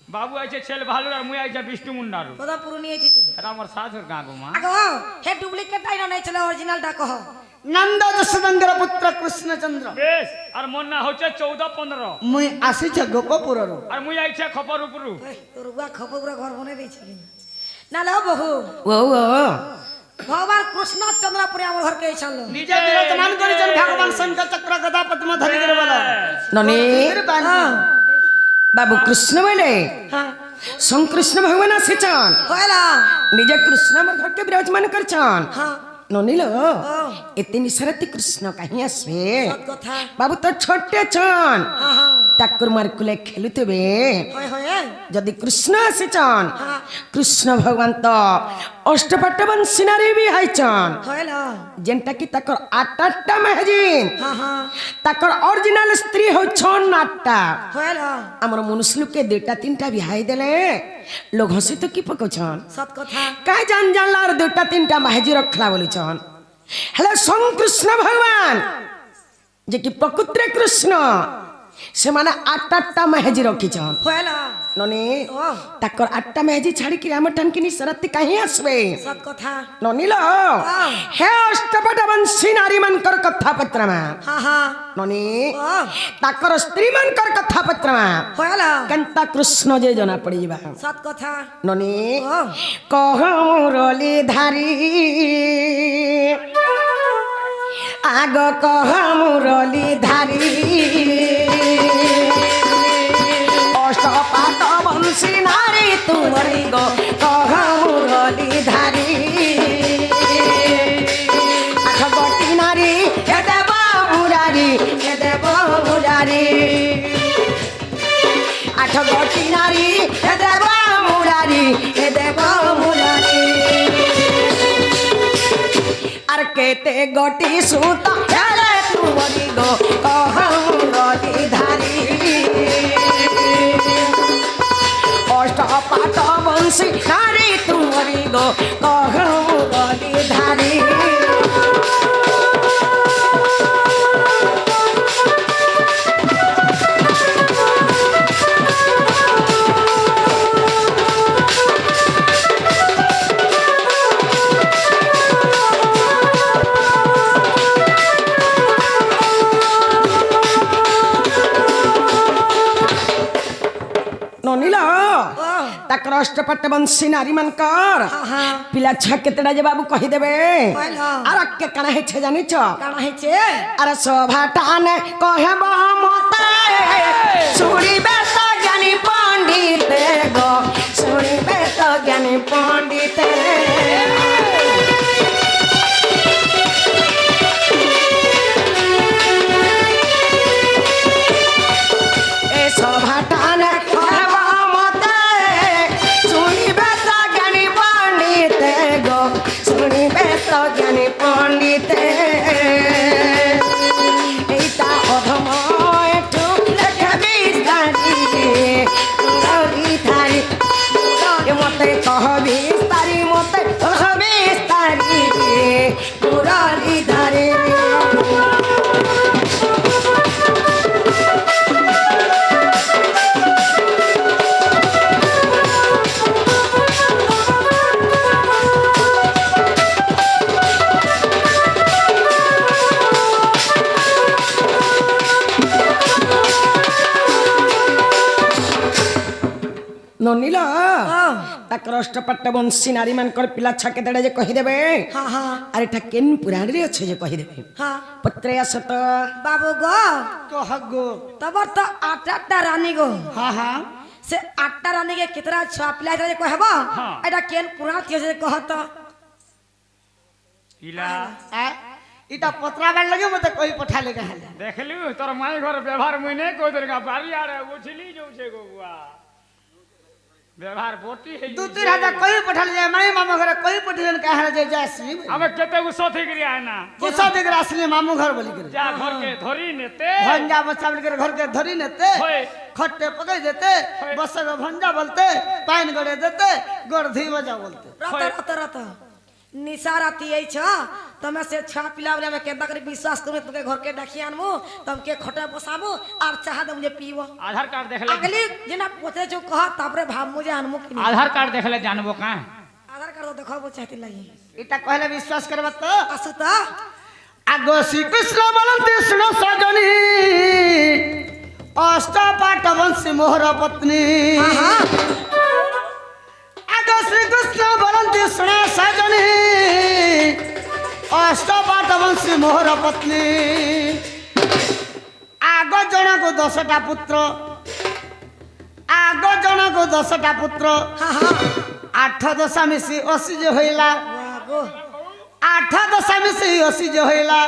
বাবু আইছে ছেলে ভালো আর মুই আইছে বিষ্ণু মুন্ডারু তোদা পুরো নিয়েছি তুই এটা আমার শাশুর গাঁ গো মা আগো হে ডুপ্লিকেট আইনা নাই চলে অরিজিনালটা কহ নন্দ যশোদঙ্গর পুত্র কৃষ্ণচন্দ্র বেশ আর মন না হচ্ছে 14-15 মুই আসিছে গোপপুরর আর মুই আইছে খপর উপরু তোর বুয়া খপগুড়া ঘর বনে দিয়েছি না লো বহু ও ও ভগবান কৃষ্ণচন্দ্রপুরে আমার ঘরকে এসেছিল নিজে বিরাজমান করেছেন ভগবান শঙ্কর চক্র গদা পদ্ম ধরি করে বলো ননি বাবু কৃষ্ণ বলে হ্যাঁ সংকৃষ্ণ ভগবান আসিছন হয়লা নিজে কৃষ্ণ আমার ঘরকে বিরাজমান করছন হ্যাঁ ননিল এতে নিশারতি কৃষ্ণ কাহি আসবে সৎ কথা বাবু তো ছোটে ছন হ্যাঁ হ্যাঁ ঠাকুর মার কুলে খেলুথবে হয় হয় যদি কৃষ্ণ আসিছন হ্যাঁ কৃষ্ণ ভগবান তো অষ্টপাট্টবন সিনারি বি হাইছন হয়লা যেনটা কি তাকর আটটা মেহজিন হ্যাঁ হ্যাঁ তাকর অরিজিনাল স্ত্রী হইছন আটটা হয়লা আমার মনুষ্য লোককে দুইটা তিনটা বিহাই দেলে লোক হসি তো কি পকছন সৎ কথা কাই জানলা আর দুইটা তিনটা মাহেজি রখলা বলিছন হেলে সংকৃষ্ণ ভগবান যে কি প্রকৃতিরে কৃষ্ণ সে মানে আটটা মেহেজি রখিছন হয়লা ননি ও তাকর আটটা মেহেজি ছাড়ি কি আমার টানকি নিশরাতি কাহি আসবে সৎ কথা ননিল হে অষ্টপট বংশী নারী মানকর কথা পত্রমা হ্যাঁ হ্যাঁ ননি ও তাকর স্ত্রী মানকর কথা পত্রমা হয়লা কেনতা কৃষ্ণ যে জনা পড়ি যা সৎ কথা ননি ও কহ মুরলি ধারি আগ কহ মুরলি ধারি অষ্টপাত বংশী নারী তুমরি গো কহ মুরলি ধারি আঠ গটি নারী হে দেব মুরারি হে দেব মুরারি আঠ গটি নারী হে দেব মুরারি হে দেব মুরারি আর কেতে গটি সুত হেলে তুমরি গো কহ মুরলি ধারি অষ্টপাট বংশী নারী তুমরি গো কহ মুরলি ধারি ননিল ও তাকর অষ্টপাট বংশী নারী মানকর হ্যাঁ হ্যাঁ পিলা ছুয়া কেতেটা যে বাবু কহিদেবে হয়লা আর কে কানা হেছে জানিছ কানা হয়েছে আর শোভাটানে কহেব মতে শুনিবে তো জ্ঞানী পণ্ডিতে গো শুনিবে তো জ্ঞানী পণ্ডিতে এ শোভাটানে কহেব মতে শুনিবে তো জ্ঞানী পণ্ডিতে গো শুনিবে তো জ্ঞানী পণ্ডিতে এইটা অধম একটু লেখবি সারি মুরলি ধারি মতে কহবি সারি মতে কহবি সারি মুরলি ধারি ননিল ও তাকর অষ্টপাট্ট বংশী নারী মানকর পিলা ছকে দেড়ে যে কহিদেবে হ্যাঁ হ্যাঁ আর এটা কেন পুরাণরে আছে যে কহিদেবে হ্যাঁ পত্রে আসে তো বাবু গো কহ গো তবর তো আটটা রানী গো হ্যাঁ হ্যাঁ সে আটটা রানীকে কেতরা ছুয়া পিলা যে কহব হ্যাঁ। এটা কেন পুরাণ থিও যে কহত ইলা ইটা পত্রাবার লাগে মতে কই পঠালে গাহলে দেখলু তোর মাই ঘর ব্যবহার মুই নেই কই তোর গা বাড়ি আরে উছলি যাউছে গো বুয়া ব্যবহার বটি হে দু তিন হাজার কই পঠালে যায় মাই মামু ঘরে কই পঠিলেন কাহলে যে যাসি আমি কেতে উসো থেকে আয় না কুসা দিকে আসলি মামু ঘর বলি করে যা ঘর কে ধরি নেতে ভঞ্জা बच्चा मिलकर घर के धरी नेते होय। खट्टे पकड़ देते होय। बस को भंजा बोलते पानी गड़े देते गोड़ धी बजा बोलते रत रत रत निशा राती आई छ तमे से छा पिला वाले में केदा कर विश्वास करू तुके घर के डाकी आनमु तम के खटा बसाबो और चाह दम जे पीबो आधार कार्ड देख ले अगली जेना पोते जो कह तापरे भाव मुझे आनमु कि आधार कार्ड देख ले जानबो का आधार कार्ड देखबो चाहती लगी इटा कहले विश्वास करबा तो असु त आगो श्री कृष्ण बोलते सुनो सजनी अष्टपाट वंशी मोहर पत्नी आगो श्री कृष्ण बोलते सुनो सजनी अष्टपाट वंशी मोहर पत्नी आगो जन को 10टा पुत्र आगो जन को 10टा पुत्र 8 10 मिसी 80 जो होइला वागो 8 10 मिसी 80 जो होइला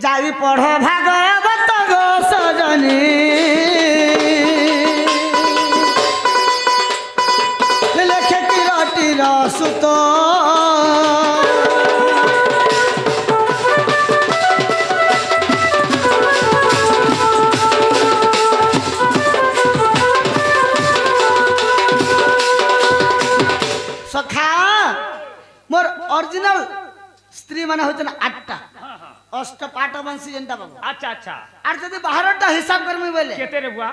जाई पढ़ भागवत गो सजनी लेखे किरटिर सुत सखा मोर ओरिजिनल स्त्री माने होतन 8टा अष्टपाट वंशी जनता बाबू अच्छा अच्छा आर जदी 12टा हिसाब करमी बोले केते रे बुआ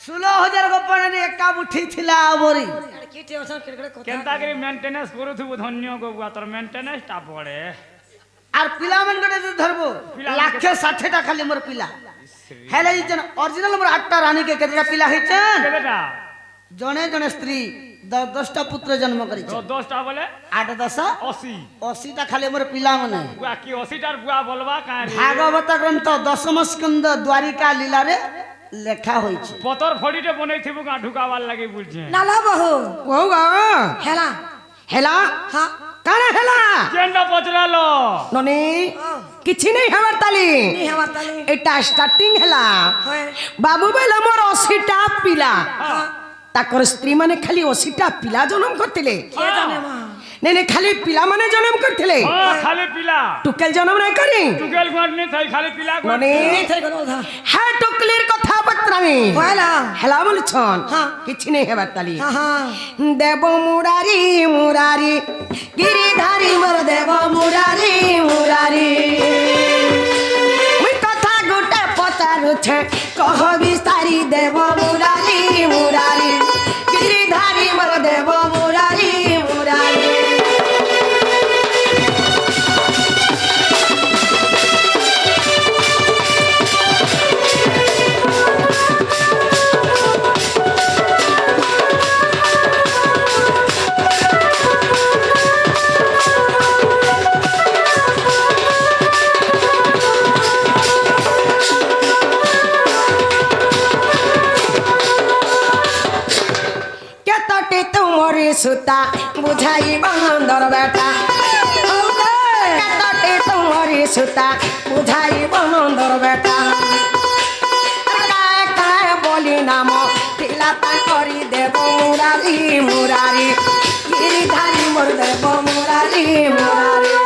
16000 गोपन एका मुठी थिला बोरी की टेंशन किरकड़े को केनता करी मेंटेनेंस करू थु धन्य गो बुआ तोर मेंटेनेंस टा पड़े आर पिला मन गडे जे धरबो पिला लाखे 60टा खाली मोर पिला हेले जन ओरिजिनल मोर 8टा रानी के केतेटा पिला हिचन केतेटा जने जने स्त्री 10टा पुत्र जन्म करी तो 10टा बोले 8 10 80 80टा खाली मोर पिला मने बुआ की 80 टार बुआ बोलबा का रे भागवत ग्रंथ 10म स्कंद द्वारिका लीला रे लेखा होई छै पतर फड़ीटे बनै थिबु का ढुकावार लागि बुझे नाला बहू ओ गा हेला हेला हां काना हेला केंडा पचरालो ननी किछि नहीं हमार ताली नी हमार ताली एटा स्टार्टिंग हेला होय बाबू बेला मोर 80टा पिला ताकर स्त्री माने खाली 80टा पिला जन्म करथिले के जाने मां नहीं खाली पिला माने जन्म करथिले हां खाली पिला टुकेल जन्म नहीं करी टुकेल गोट नहीं थई खाली पिला गोट ननी नी थे गनो था है टुकलीर कथा पत्रामी होयला हेला बोलछन हाँ। किछि नहीं हेबार ताली हां हां देव मुरारी मुरारी गिरिधारी मोर देव मुरारी मुरारी मुई कथा गुटे पचारु छे कह विस्तारी देव मुरारी मुरारी गिरिधारी मोर देव मुरारी मुरारी सुता बुझाई बंदर बेटा कतटे तुम्हारी सुता बुझाई बंदर बेटा काय काय बोली नाम तिलाता करी देव मुरारी मुरारी गिरिधारी मोर देव मुरारी मुरारी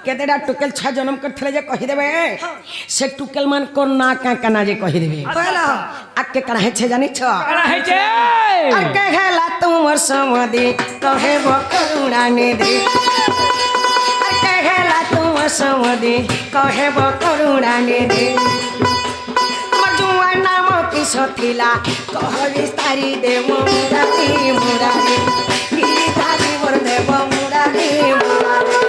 केतेडा टुकेल छा जन्म करथले जे कहि देबे से टुकेल मान को ना का कना जे कहि देबे होयला आके करा है छे जानि छ करा है जे और कहेला तुमर समाधि कहे वो करुणा निधि और कहेला तुमर समाधि कहे वो करुणा निधि तुमर जुआ नाम की सथिला कह विस्तारी देव मुरारी मुरारी गिरिधारी मोर देव मुरारी मुरारी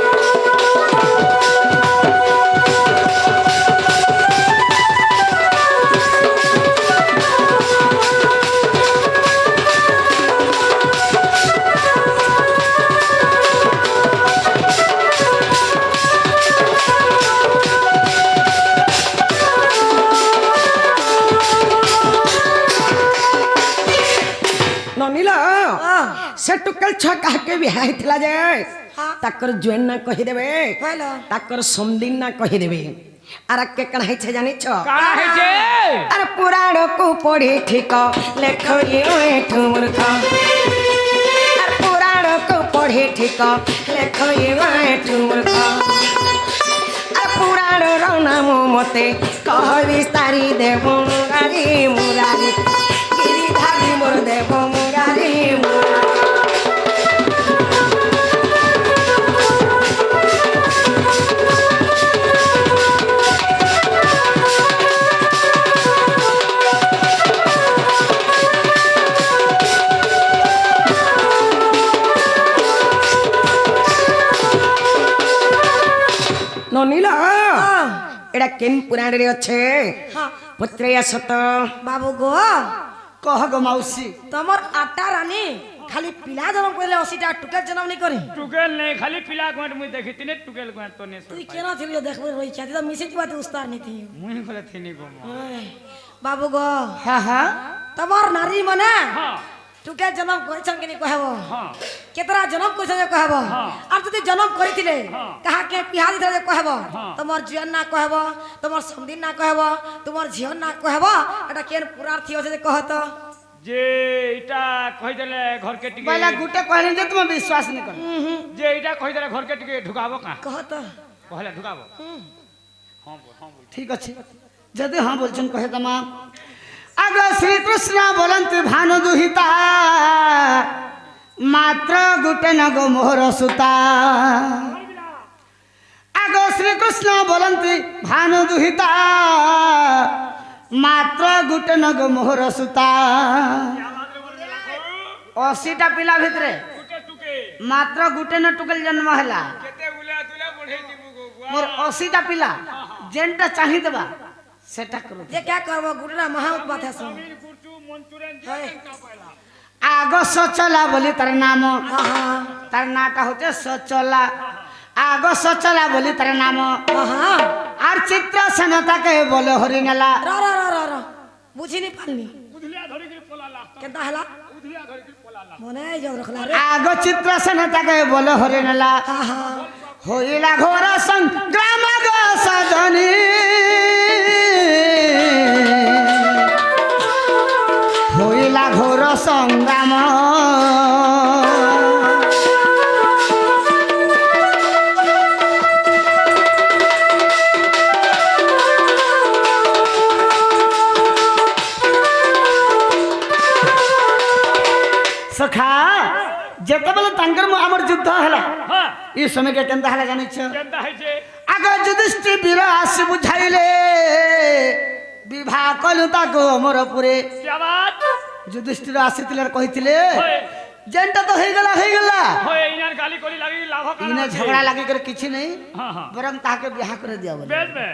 से टुकल छ कह के बिहाई थला जे हाँ। ताकर जुएन ना कहि देबे हेलो ताकर समदिन ना कहि देबे आर के कण है छे जानि छ काना है जे अरे पुराण को पढ़ी ठीक लेखो ये ठुमूर्ख अरे पुराण को पढ़ी ठीक लेखो ये ठुमूर्ख अरे पुराण रो नाम मते कह विस्तारी देव मुरारी मुरारी गिरिधारी मोर देव मुरारी मुरारी नीला एडा केन पुराण रे अच्छे हाँ पुत्रया सत बाबू गो कह गो मौसी तमर आटा रानी खाली पिला जन्म करले 80टा टुके जन्म नहीं करे टुकेल नहीं खाली पिला गोट मुई देखी तिने टुकेल गोट तो ने तू केना थिलियो देखबे रोई छाती तो मिसे बात उस्तार नहीं थी मुई खोले थिनी गो बाबू गो हाँ हाँ तमर नारी मने हां टुके जन्म करछन के नहीं कहबो हां केतरा जन्म कइसे जे कहबो हाँ। और तू जन्म करिथिले हाँ। कहा के पिहादी जे कहबो हाँ। तमर जीवन ना कहबो तमर समदिन ना कहबो तमर जीवन ना कहबो एटा केन पुरार्थी हो जे कहत जे इटा कहि देले घर के टिके पहला गुटे कहले जे तुम विश्वास नहीं कर जे इटा कहि देले घर के टिके ढुकाबो का कहत पहले ढुकाबो हां बोल ठीक अच्छे जदि हाँ बोलछन कहे तमा आग श्री कृष्ण बोलंत भानु दुहिता मात्र गुटे न गो मोहर सुता आग श्री कृष्ण बोलंत भानु दुहिता मात्र गुटे न गो मोहर सुता 80टा पिला भितरे टुके टुके मात्र गुटे न टुकल जन्म हला केते उला तुला बढ़े दिबु गो मोर 80टा पिला जेनटा चाहि देबा सेटा करो जे क्या करबो गुडरा महा उत्पात है सब मीन कुर्चू मंचूरियन जे का पहला आग सचला बोली तार नाम हां हां तार नाटा होते सचला आग सचला बोली तार नाम हां आर चित्र सनता के बोले हरि नेला र बुझी नहीं पालनी उधलिया धरि के पोलाला केता हला उधलिया धरि के पोलाला मने जो रखला रे आग चित्र सनता के बोले हरि नेला हां हां होइला घोर संग्राम ग सजनी होइला घोर संग्राम सखा जेतेबेले तांकर हमर युद्ध हला हां ई समय के केंता हला जानि छ केनता है जे आग युधिष्ठिर वीर आसी बुझाइले विवाह कलु ताको मोर पुरे क्या बात युधिष्ठिर आसीतिले कहितिले होय जेंटा तो हे गला होय इनार गाली कोली लागी लाभ का इने झगड़ा लागी कर किछि नहीं हां हां बरम ताके बियाह करे दिया बोले बेस बे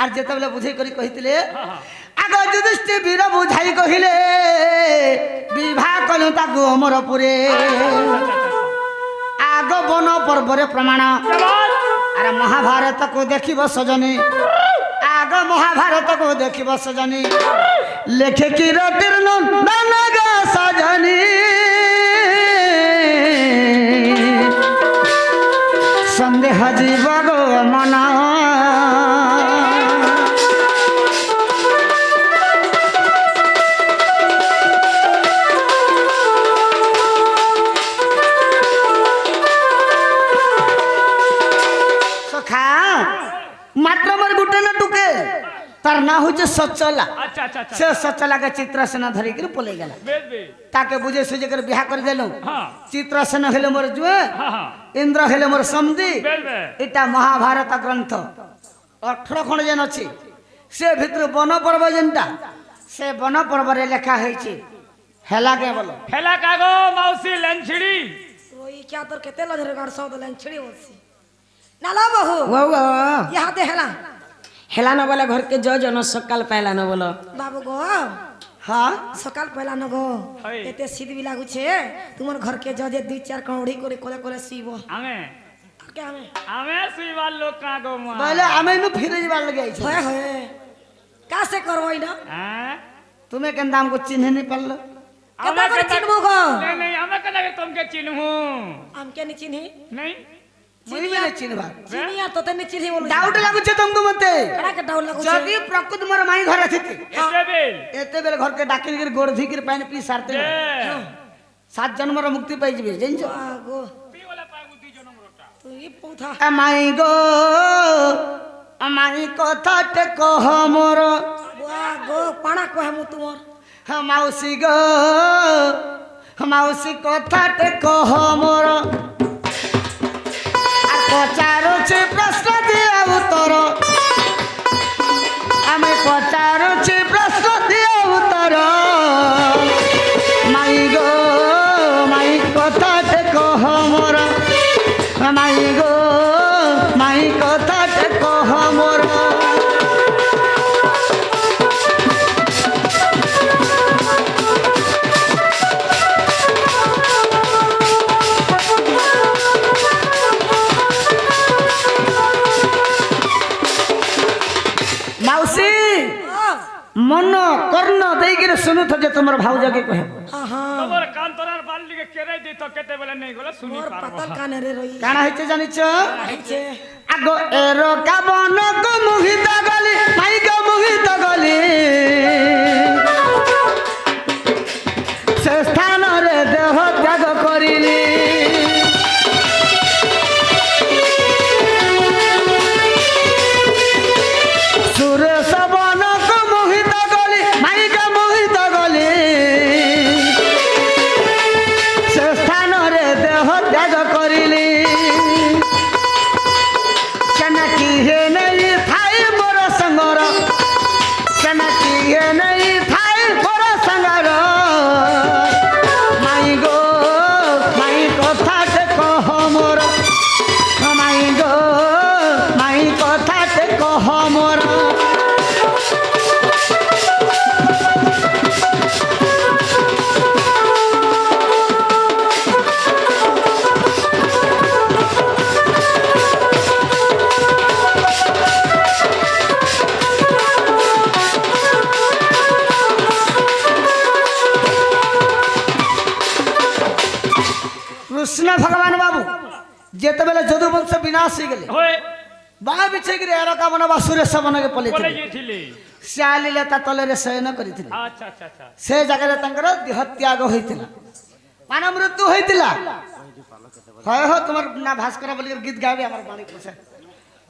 आर जेतेबेले बुझै करी कहितिले हां हां आग युधिष्ठिर वीर बुझाई कहिले विवाह कलु ताको मोर पुरे आग वन पर्वरे प्रमाण क्या बात अरे महाभारत को देखिब सजनी आग महाभारत को देखिब सजनी लेखे की रतिर नंदन ग सजनी संदेह जीव गो मना सखा मात्र मोर गुटे न टुके तार ना हो जे सचला अच्छा अच्छा अच्छा से सचला के चित्रसेन धरि के पले गेला बेस बे ताके बुझे सुझे कर बियाह कर देलु हां चित्रसेन हेले मोर जुए हां हां इंद्र हेले मोर समधि बेस बे इटा महाभारत ग्रंथ 18 खंड जेन अछि से भितर वन पर्व जेनटा से वन पर्व रे लिखा होई छी हेला के बोलो हेला कागो मौसी लंछड़ी रोई क्या तोर केते लजरे गाड़ सौद लाइन छिड़ी होसी नाला बहू वो यहाँ दे हेला हेला न बोला घर के जो जन सकाल पाइला न बोलो बाबू गो हां सकाल पहला न गो है। एते सीध भी लागू छे तुमर घर के जजे 2-4 कौड़ी करे कोले कोले सीबो आमे क्या हमें आमे सुईवा लोग कागो मा पहले हमें नु फिर जीवाल लगे छी होए होए का से करवई ना हां तुम्हें केंदा हमको चिन्ह नहीं पड़लो केता करे चिन्हबो गो नहीं नहीं हमें कना के तुमके चिन्हू हम के नहीं चिन्ही नहीं मुई भी नहीं चिन्हबा चिनिया तो ते चिन्ही बोलू डाउट लागुचे तुमको मते कड़ा के डाउन लागू जदी प्रकृत मोर माई घर थिते एते बेल एते बेले घर के डाकिन के गोड़ धिकर पानी पी सारते ए 7 जन्मर मुक्ति पाई जिबे जइन्छ आगो पी वाला पागु दी जनम रोटा तू ई पूथा अमाई गो अमाई कथा ते कह मोर आगो पाणा कह मु तुमर माउसी गो माउसी कथा ते कह मोर पचारुछि प्रश्न दिया उत्तर आमे पचारुछि प्रश्न दिया उत्तर माई गो माई कथा ते कह मोर माई गो माई कथा ते कह मोर माउसी मन कर्ण देकर सुनु जे तुमर भाउजा के कहे हां हां तोर कान तोरार बाली के केरे दी तो केते बेले नहीं गला सुनी मोर पारबो पतल काने रे रही काना हेचे जानिछ आइছে आगो एरो का बन को मुहित गली माई को मुहित गली से स्थान रे देह त्याग करिली सुरेश बन को मुहित गली माई को मुहित गली से स्थान रे देह त्याग करिली सेनाकी हे नहीं थाई मोर संगर सेनाकी हे नहीं थाई मोर संगर माई गो माई कथा ते कह मोर माई गो माई कथा ते कह मोर कृष्ण भगवान बाबू जेते बेले जदुवंश विनाश हो गेले होए बाहा बिछे गिरे एरका बन बा सुरेश बन के बोले पलिथिले ये थिले शालिले ता तले रे शयन करिथिले अच्छा अच्छा अच्छा से जगह रे तंकर देह त्याग होइतिला मान मृत्यु होइतिला हाय हो तुमर ना भास्कर बोली गीत गावे हमर बाणी पूछे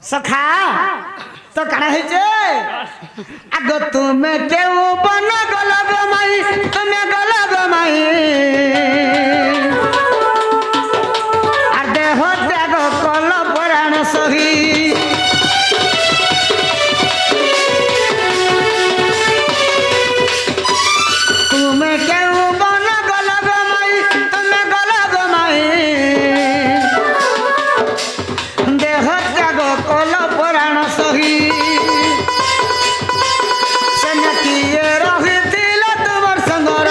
सखा तो कना है जे आगो तुमे केउ बन गलग माई तुमे गलग माई आ देह त्याग कल पुराण सही तुमे केउ बन गलग माई तुमे गलग माई देह त्याग कल पुराण सही सेनाकिए रहिथिला तुमर संगर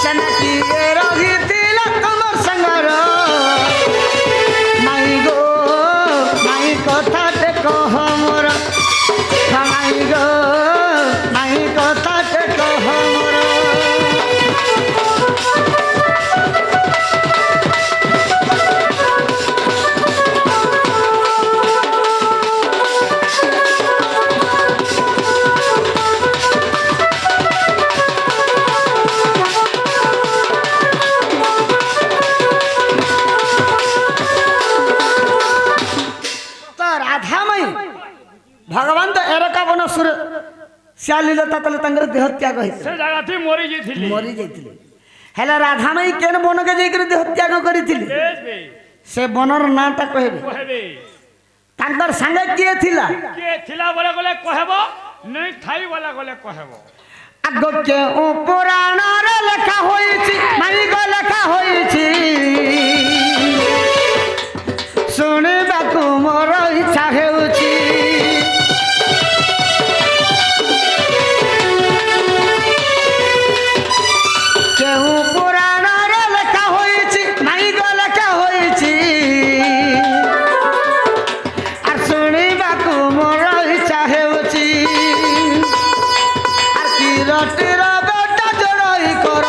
सेनाकिए रहिथिला तुमर संगर माई गो माई कथा ते कह मोर माई गो माई कथा ते कह मोर तो राधामयी भगवान तो एरका बन सुर श्यालीलता तले तंगर देह त्याग होइतिला से जगह थी मोरी जी थिले मरी जाइतिले हेला राधामयी केन बन के जाइकर देह त्याग करितिले बेस बे से बनर नाटा कहबे कहबे तांकर संगे किए थिला के थिला बोले बोले कहबो नहीं थाई वाला बोले कहबो आगो के ओ पुराण रे लेखा होइछि माई गो लेखा होइछि सुनिबाकु मोर इच्छा हेउछि केहू पुराण रे लेखा होइछि माई गो लेखा होइछि आर सुनिबाकु मोर इच्छा हेउछि आर किरटिर बेटा जड़ई कर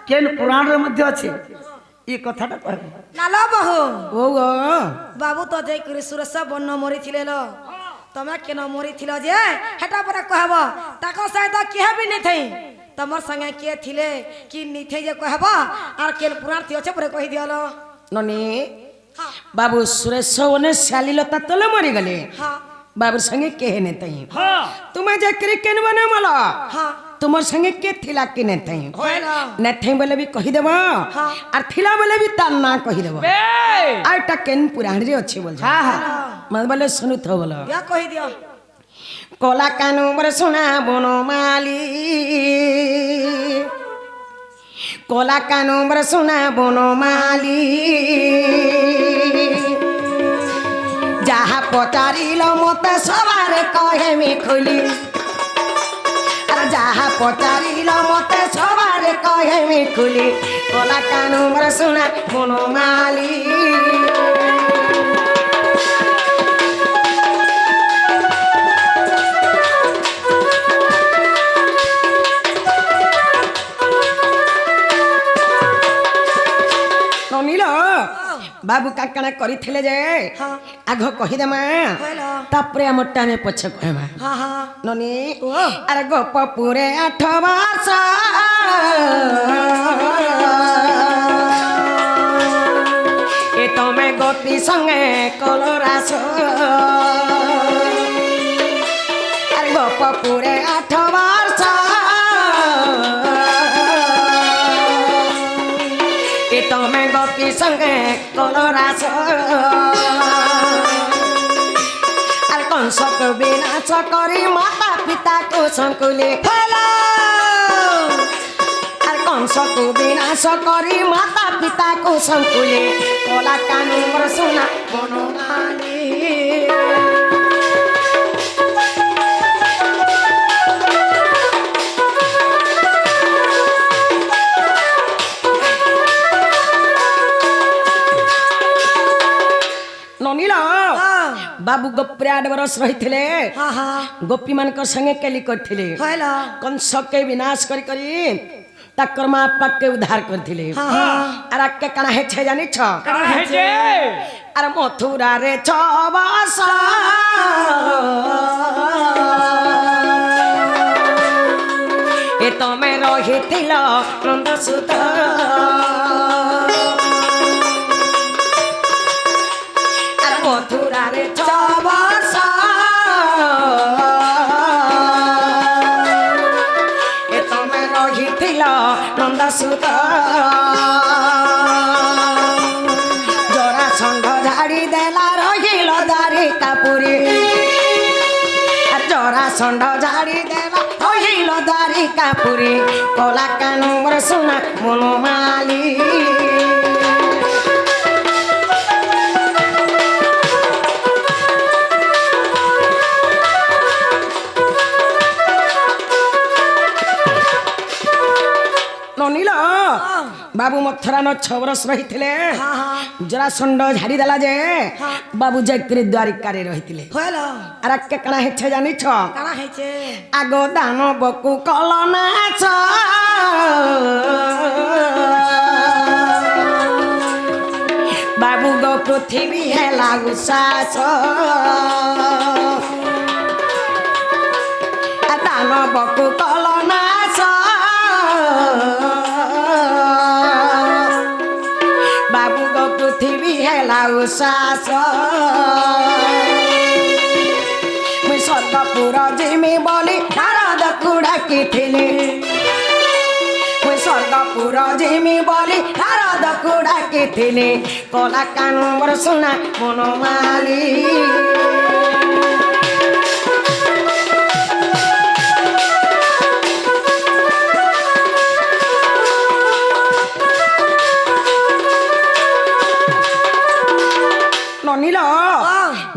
কেন পুরাণ মধ্যে আছে এই কথাটা কহব নালা বহু ও গো বাবু তো যাই করে সুরেশ বন্য মরিছিলে লো তুমি কেন মরিছিল যে হেটা পরে কহব তাক সহিত কেহ বি নি থাই তোমার সঙ্গে কে থিলে কি নি থাই যে কহব আর কেন পুরাণ থি আছে পরে কহি দিয়লো ননি বাবু সুরেশ ওনে শালীলতা তলে মরি গলে हाँ বাবুর সঙ্গে কেহে নে তাই হ্যাঁ তুমি যে করে কেন বনে মালা हाँ তোমার সঙ্গে কে থিলা কি নে তাই হইলো নে থাই বলে বি কহি দেব হ্যাঁ। আর থিলা বলে বি তার না কহি দেব বে আর টা কেন পুরাণ রে আছে বলছ হ্যাঁ হ্যাঁ মানে বলে শুনু তো বলো या कहि दियो কলা কানু বরে সোনা বনমালি কলা কানু বরে সোনা বনমালি যাহা পচারিল মতে সবারে কহে মি খুলি আর যাহা পচারিল মতে সবারে কহে মি খুলি কলা কানু বরে সোনা বনমালি ନନିଲ ବାବୁ କାକଣା କରିଥିଲେ ଯେ ଆଗ କହିଦେମା ହଇଲୋ ତାପରେ ଆମରଟା ଆମେ ପଛେ କହିମା हाँ हाँ ନନି ଆରେ ଗୋପ ପୁରେ 8 ବର୍ଷ ଏ ତମେ ଗୋପୀ ସଙ୍ଗେ କଲରାସ ଆରେ ଗୋପ ପୁରେ 8 ବର୍ଷ ଏ ତମେ ଗୋପୀ ସଙ୍ଗେ କଲରାସ ଆରେ କଂସକୁ ବିନାଶ କରି ମାତା ପିତାକୁ ଶଙ୍କୁଲି ଆରେ କଂସକୁ ବିନାଶ କରି ମାତା ପିତାକୁ ଶଙ୍କୁଲି କଲା କାନୁ ମୋର ସୁନା ବନମାଲି ନନିଲ ବାବୁ ଗୋପରେ 8 ବର୍ଷ ରହିଥିଲେ हाँ हाँ ଗୋପୀ ମାନଙ୍କ ସଙ୍ଗେ କେଲି କରିଥିଲେ ହଇଲୋ କଂସକେ ବିନାଶ କରି କରି ତାଙ୍କର ମା ପାକେ ଉଦ୍ଧାର କରିଥିଲେ हाँ हाँ আর আকে কানা হেছে জানিছ কারা হেছে আর মথুরারে 6 বর্ষ এ তুমি রহিছিল নন্দসুত আর মথুরারে 6 বর্ষ এ তুমি রহিছিল নন্দসুত জরা ষণ্ড ঝাড়ি দেলা রহিল দারি কাপুরি আর জরা ষণ্ড ঝাড়ি দেলা রহিল দারি কাপুরি কলা কানু মোর সোনা বনমালি ননিল বাবু মথুরান 6 বর্ষ রহিଥିଲେ हाँ हाँ জরাসণ্ড ঝাড়ি দেলা যে বাবু যাইকরি দ্বারিকারে রহিଥିଲେ হইলো আর আকে কানা হেছে জানিছ কানা হেছে আগ দানবকু কলনাচ বাবু গো পৃথিবী হেলা উশ্বাস দানবকু কলনাচ বাবু গো পৃথিবী হেলা উশ্বাস মুই স্বর্গপুর জিমি বলি নারদকু ডাকিଥିଲି মুই স্বর্গপুর জিমি বলি নারদকু ডাকিଥିଲି কলা কানু মোর সোনা বনমালি ননিল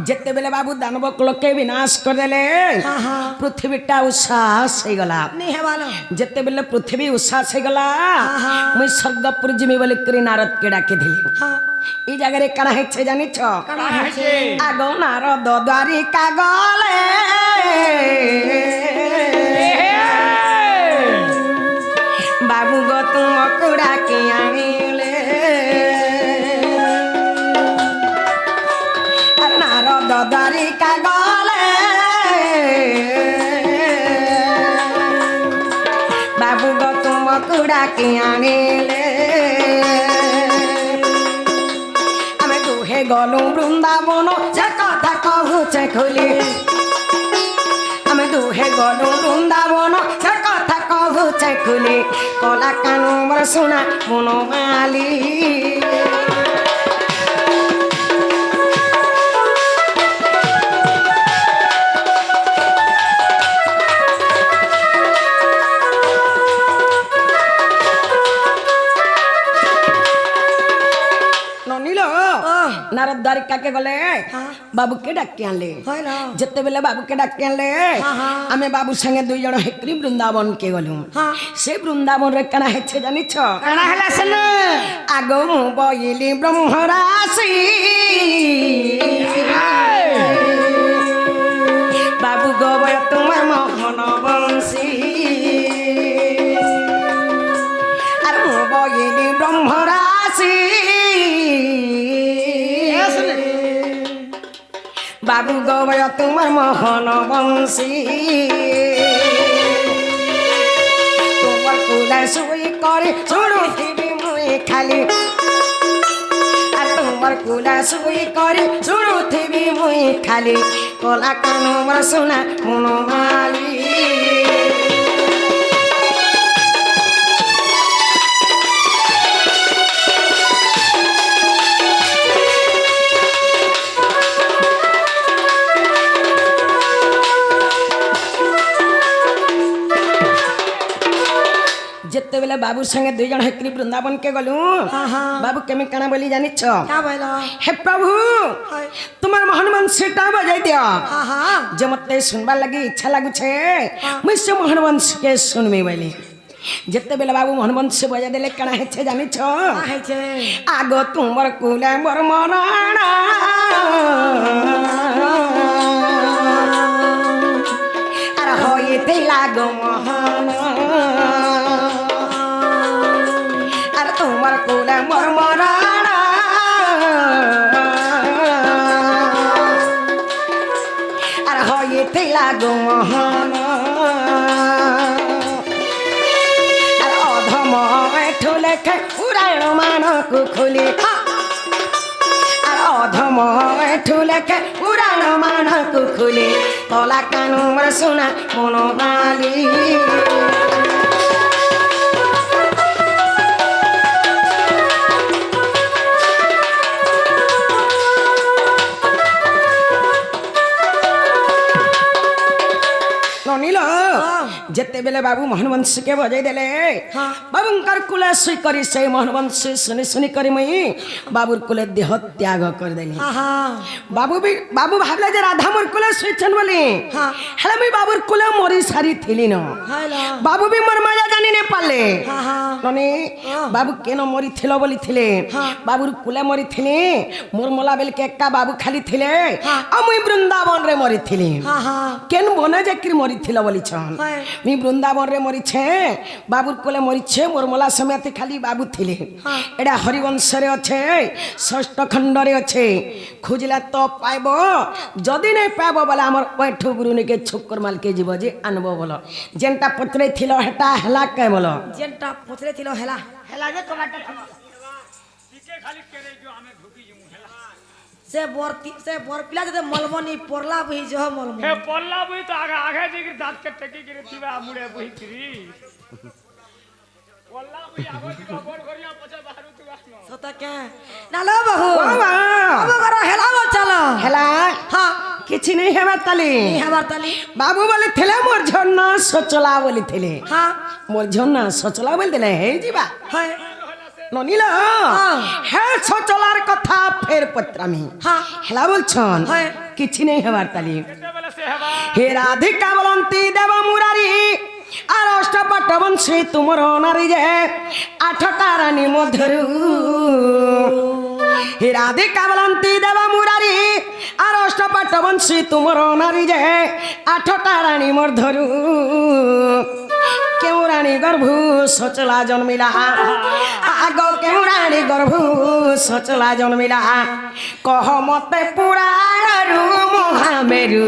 যেতেবেলে বাবু দানব কুলকে বিনাশ করেদেলে हाँ हाँ পৃথিবীটা উচ্ছ্বাস হয়েগলা नहीं है वालो যেতেবেলে পৃথিবী উচ্ছ্বাস হয়েগলা हाँ। মুই স্বর্গপুর জিমি বলি করে নারদকে ডাকিଥିଲି हाँ এই জায়গায় কানা হেছে জানিছ কানা হেছে আগ নারদ দ্বারিকা গলে বাবু গত ତୁମକୁ ଡାକି ଆଣିଲେ ନାରଦ ଦ୍ୱାରିକା ଗଲେ ବାବୁ ଗୋ ତୁମକୁ ଡାକି ଆଣିଲେ ଆମେ ଦୁହେଁ ଗଲୁ ବୃନ୍ଦାବନ ସେ କଥା କହୁଛେ ଖୋଲି ଆମେ ଦୁହେଁ ଗଲୁ ବୃନ୍ଦାବନ ସେ କଥା କହୁଛେ ଖୋଲି କଲା କାନୁ ମୋର ଶୁଣା ମନ ମାଲି नारद द्वारिका के गले बाबू के डाकी आनले जिते बेले बाबू के डाकी आनले आमे बाबू संगे दुई जण हेकरी वृंदावन के गलु से वृंदावन रे कना हेछे जानि छ कना हला सन आगो मु बइली ब्रह्मराशि बाबू गवय तुम मोहन बंशी अरे मु बइली ब्रह्मराशि बाबू गवय तुमार मोहन बंशी तुमार कुला सुई करे शुणुथिबी मुई खाली तुमार कुला सुई करे शुणुथिबी मुई खाली कला कानु मोर सुना मन माली जिते बेले बाबू संगे दुई जण हेकरी वृंदावन के गलु बाबू केमे काना बोली जानि छ क्या बोलो हे प्रभु तुम्हार मोहन वंशीटा बजाई दियो जे मते सुनबा लगी इच्छा लागु छे मैं से मोहन वंश के सुनमी बोली जिते बेले बाबू मोहन वंश बजाई देले काना हेछे जानि छ हेछे आगो तुमर कुले मोर मराणा अरे होइते लागो मोहन तुमर कुल मोर मराणा अरे होइते लागो मोहन अरे अधम एठो लेखे उड़ाण मानकु खोली अरे अधम एठो लेखे उड़ाण मानकु खोली कला कानु मोर सुना मन माली जिते बेले बाबू मोहन वंश के बजाई देले बाबूंकर कुले सुई करी से मोहन वंश सुनी सुनी करी मुई बाबूर कुले देह त्याग कर देली बाबू भाबले जे राधा मोर कुले सुई छन बोली हेले मुई बाबूर कुले मोरी सारी थिली न बाबू भी मोर मजा जानी ने पाले ननी बाबू केनो मोरी थिलो बोली थिले बाबूर कुले मोरी थिली मोर मोला बेल के एक्का बाबू खाली थिले आ मुई वृंदावन रे मोरी थिली केन बने जे कि मोरी थिलो बोली छन मी वृंदावन रे मरी छे बाबूर कोले मरी छे मोर मला समेत खाली बाबू थिले एडा हरिवंश रे अच्छे षष्ठ खंड रे अच्छे खोजला तो पाइबो जदी नै पाइबो बोला हमर पैठो गुरुने के छोकर माल के जीव जे अनबो बोलो जेंटा पत्रे थिलो हेटा हला के बोलो जेंटा पत्रे थिलो हला हला जे कबाटा टिके खाली करे जो हमें ढुकी जमु हला से बर पिला जदे मलमनी परला बही जो मलमनी हे परला बही तो आगे आगे जिगर दांत के टकी गिरे दिवा मुड़े बही करी परला बही आगो दिवा बोल करिया पछे बाहरु तू आनो सता के नालो बहू अब करो हेला मत चलो हेला हां किछि नहीं हेबार ताली नहीं हेबार ताली बाबू बोले थिले मोर झन्ना सोचला बोली थिले हां मोर झन्ना सोचला बोल दिले हे जीवा हाय ननिला हे सोचलार कथा फेर पत्रामी हेला बोलछन किछि नहीं हेबार ताली हे राधिका बोलंती देव मुरारी आर अष्टपट वंशी तुमर नारी जे आठटा रानी मधुरु हे राधिका बोलंती देव मुरारी आर अष्टपट वंशी तुमर नारी जे आठटा रानी मधुरु কেউ রানী গর্ভু সচলা জন্মিলা আগ কেউ রানী গর্ভু সচলা জন্মিলা কহ মতে পুরাণରୁ মহামেরু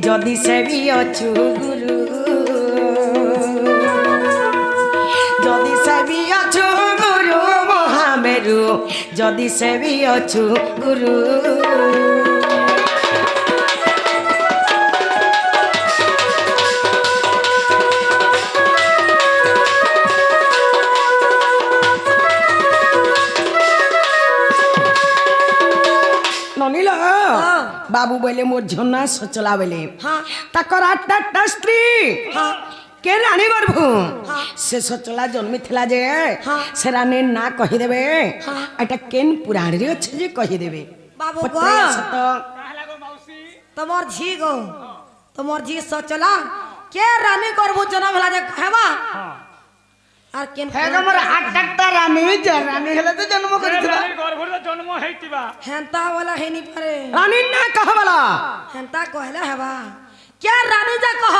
যদি সেবি অছু গুরু যদি সেবি অছু গুরু মহামেরু যদি সেবি অছু গুরু ননিল বাবু বলে মোর ঝনা সচলা বলে তাকর আটটা স্ত্রী কে রানী গর্ভ সে সচলা জন্মি থিলা যে সে রানী না কহিদেবে এটা কেন পুরাণে আছে যে কহিদেবে বাবু গো পত্রে সত তোমার ঝি গো তোমার ঝি সচলা কে রানী করবো জন্ম হলা যে হেবা আর কেন হ্যাঁ আমার আটটা রানী যে রানী হলে তো জন্ম করেছিল গর্ভরে জন্ম হইতিবা হেনতা वाला হেনি পারে রানী না কহবলা হেনতা কহলা হেবা কে রানী যা কহ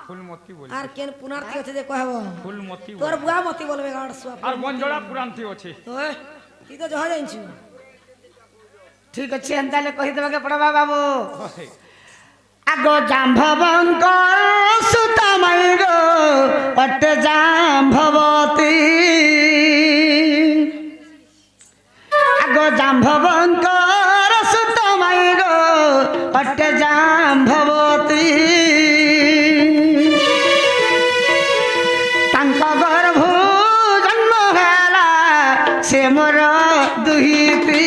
ফুলমতি বলি আর কেন পুনার্থী আছে যে কহব ফুলমতি তোর বুয়া মতি বলবে গাড় সুয়া আর বঞ্জড়া পুরান্তি আছে ওই তুই তো জহ জানিছু ঠিক আছে এন্তালে কহিদেবাকে পড়বা বাবু আগ জাম্ভবঙ্ক সুতমাইর অটে জাম্ভবতী আগ জাম্ভবঙ্ক সুতমাইর অটে জাম্ভবতী তাঙ্ক গর্ভ জন্ম হেলা সে মোর দুহিতি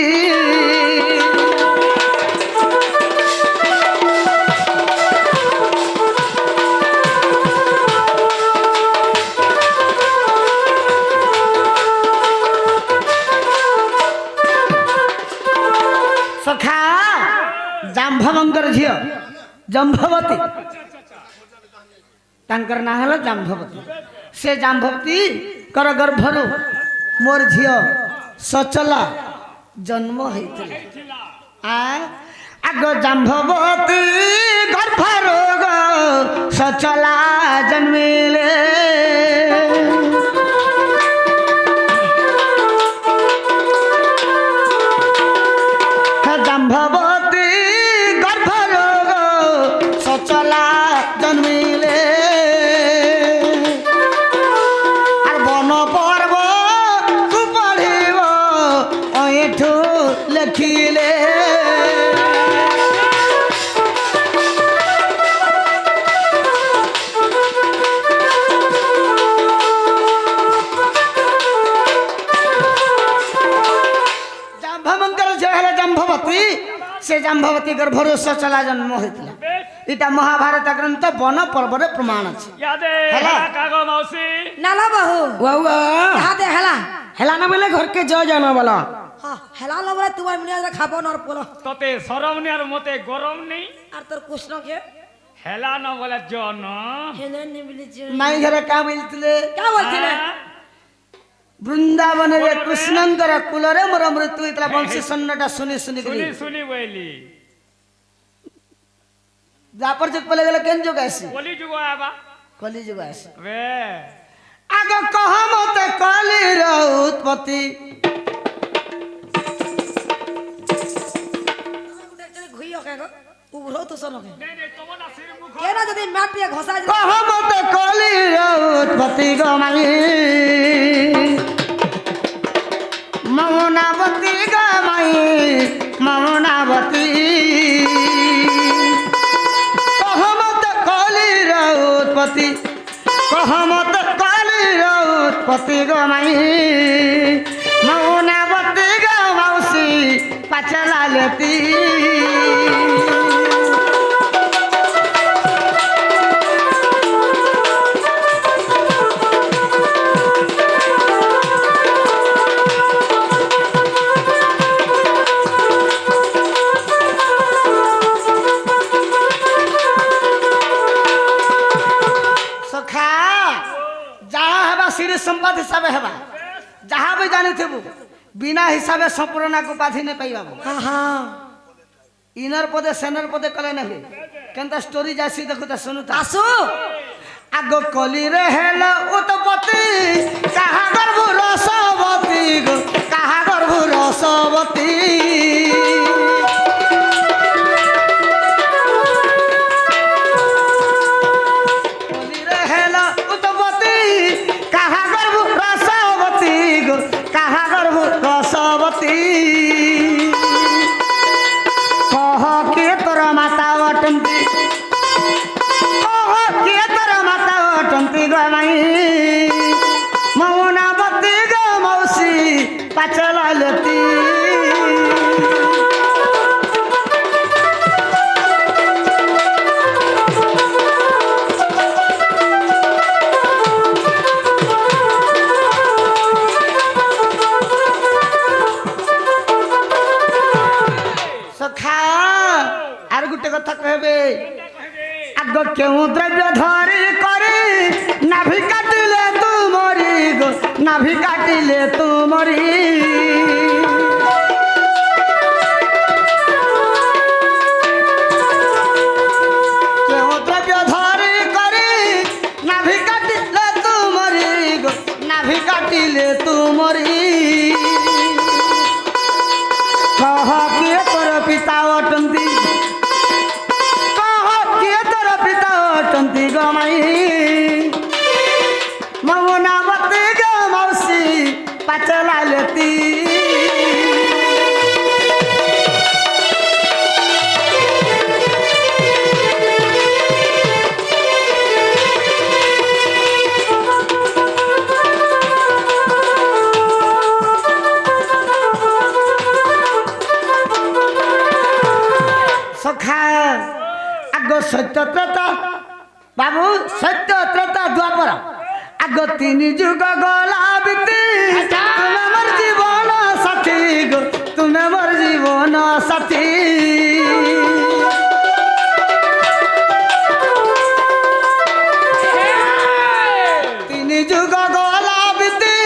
সখা জাম্ভবঙ্কর ঝিও জাম্ভবতী তাঙ্কর না হলো জাম্ভবতী সে জাম্ভবতী কর গর্ভরু মোর ঝিও সচলা জন্ম হয়েছিল আগ জাম্ভবতী গর্ভরু সচলা জন্মিলে জাম্ভবতী গর্ভরোগ সচলা জন্মিলে আর বন পর্ব পড়িব এঠু লেখিলে জাম্ভবতী সে জাম্ভবতী গর্ভর সচলা জন্ম হয়েছিল এটা মহাভারত গ্রন্থ বন পর্বরে প্রমাণ আছে ইয়াদে হেলা। কাগো মাউসি নালা বাহু ওয়া হাতে হেলা হেলা না বলে ঘরকে জয় জানো বলো হ্যাঁ হেলা লবরে তোমার মিনিয়া খাবো নর পোলো ততে সরম নি আর মতে গরম নেই আর তোর কৃষ্ণ কে হেলা ন বলে জন হেলে নি বিলিছে মাই ঘরে কা বলছিলে কে বলছিলে বৃন্দাবনের কৃষ্ণঙ্কর কুলরে মোর মৃত্যু হয়েছিল বংশী সন্ন্যটা শুনি শুনি করি শুনি শুনি বইলি দ্বাপর যুগ বলে গেল কেন যুগ আসি বলি যুগ আবা কলি যুগ আসি বে আগ কহ মতে কলির উৎপত্তি ঘুইও কে গো উগ্র তো সনকে নে নে তোমার নাসির মুখ কেন যদি মাটিয়ে ঘষা যায় কহ মতে কলির উৎপত্তি গমাই মৌনাবতী গমাই মৌনাবতী কহ মতে কলির উৎপত্তি কহ মতে কলির উৎপত্তি গমাই মৌনাবতী গমাউসী পাচলালতী সখা যাহা হেবা সিঁড়ি সম্পদ হিসাবে হেবা যাহা বি জানিথিবু বিনা হিসাবে সম্পূর্ণক উপাধি নে পাইবাবু হ্যাঁ হ্যাঁ ইনর পদে সেনর পদে কলে না হুয়ে কেনতা স্টোরি যাইছি দেখু তা শুনু তা আসো आगो कली रे हेला उत्पत्ति कहा गर्भ रसवती गो कहा गर्भ रसवती कली रे हेला उत्पत्ति कहा गर्भ रसवती गो कहा गर्भ रसवती कह के तोर माता अटंती गमाई मौना बत्ती गो मौसी पचलती सखा आर गुटे कथा कहबे आग केउ द्रव्य धरी करे नाभि काटिले तू मरी गो नाभि काटिले तू मरी केउ द्रव्य धरी करे नाभि काटिले तू मरी गो नाभि काटिले तू मरी कह के तोर पिता अटंती गमाई मौना बत्ती गो मौसी पचलती सखा आगो सत्य त्रता बाबू सत्य त्रता द्वापर आग 3 जुग गला बीती तुम्हें मोर जीवन साथी गो तुम्हें मोर जीवन साथी 3 जुग गला बीती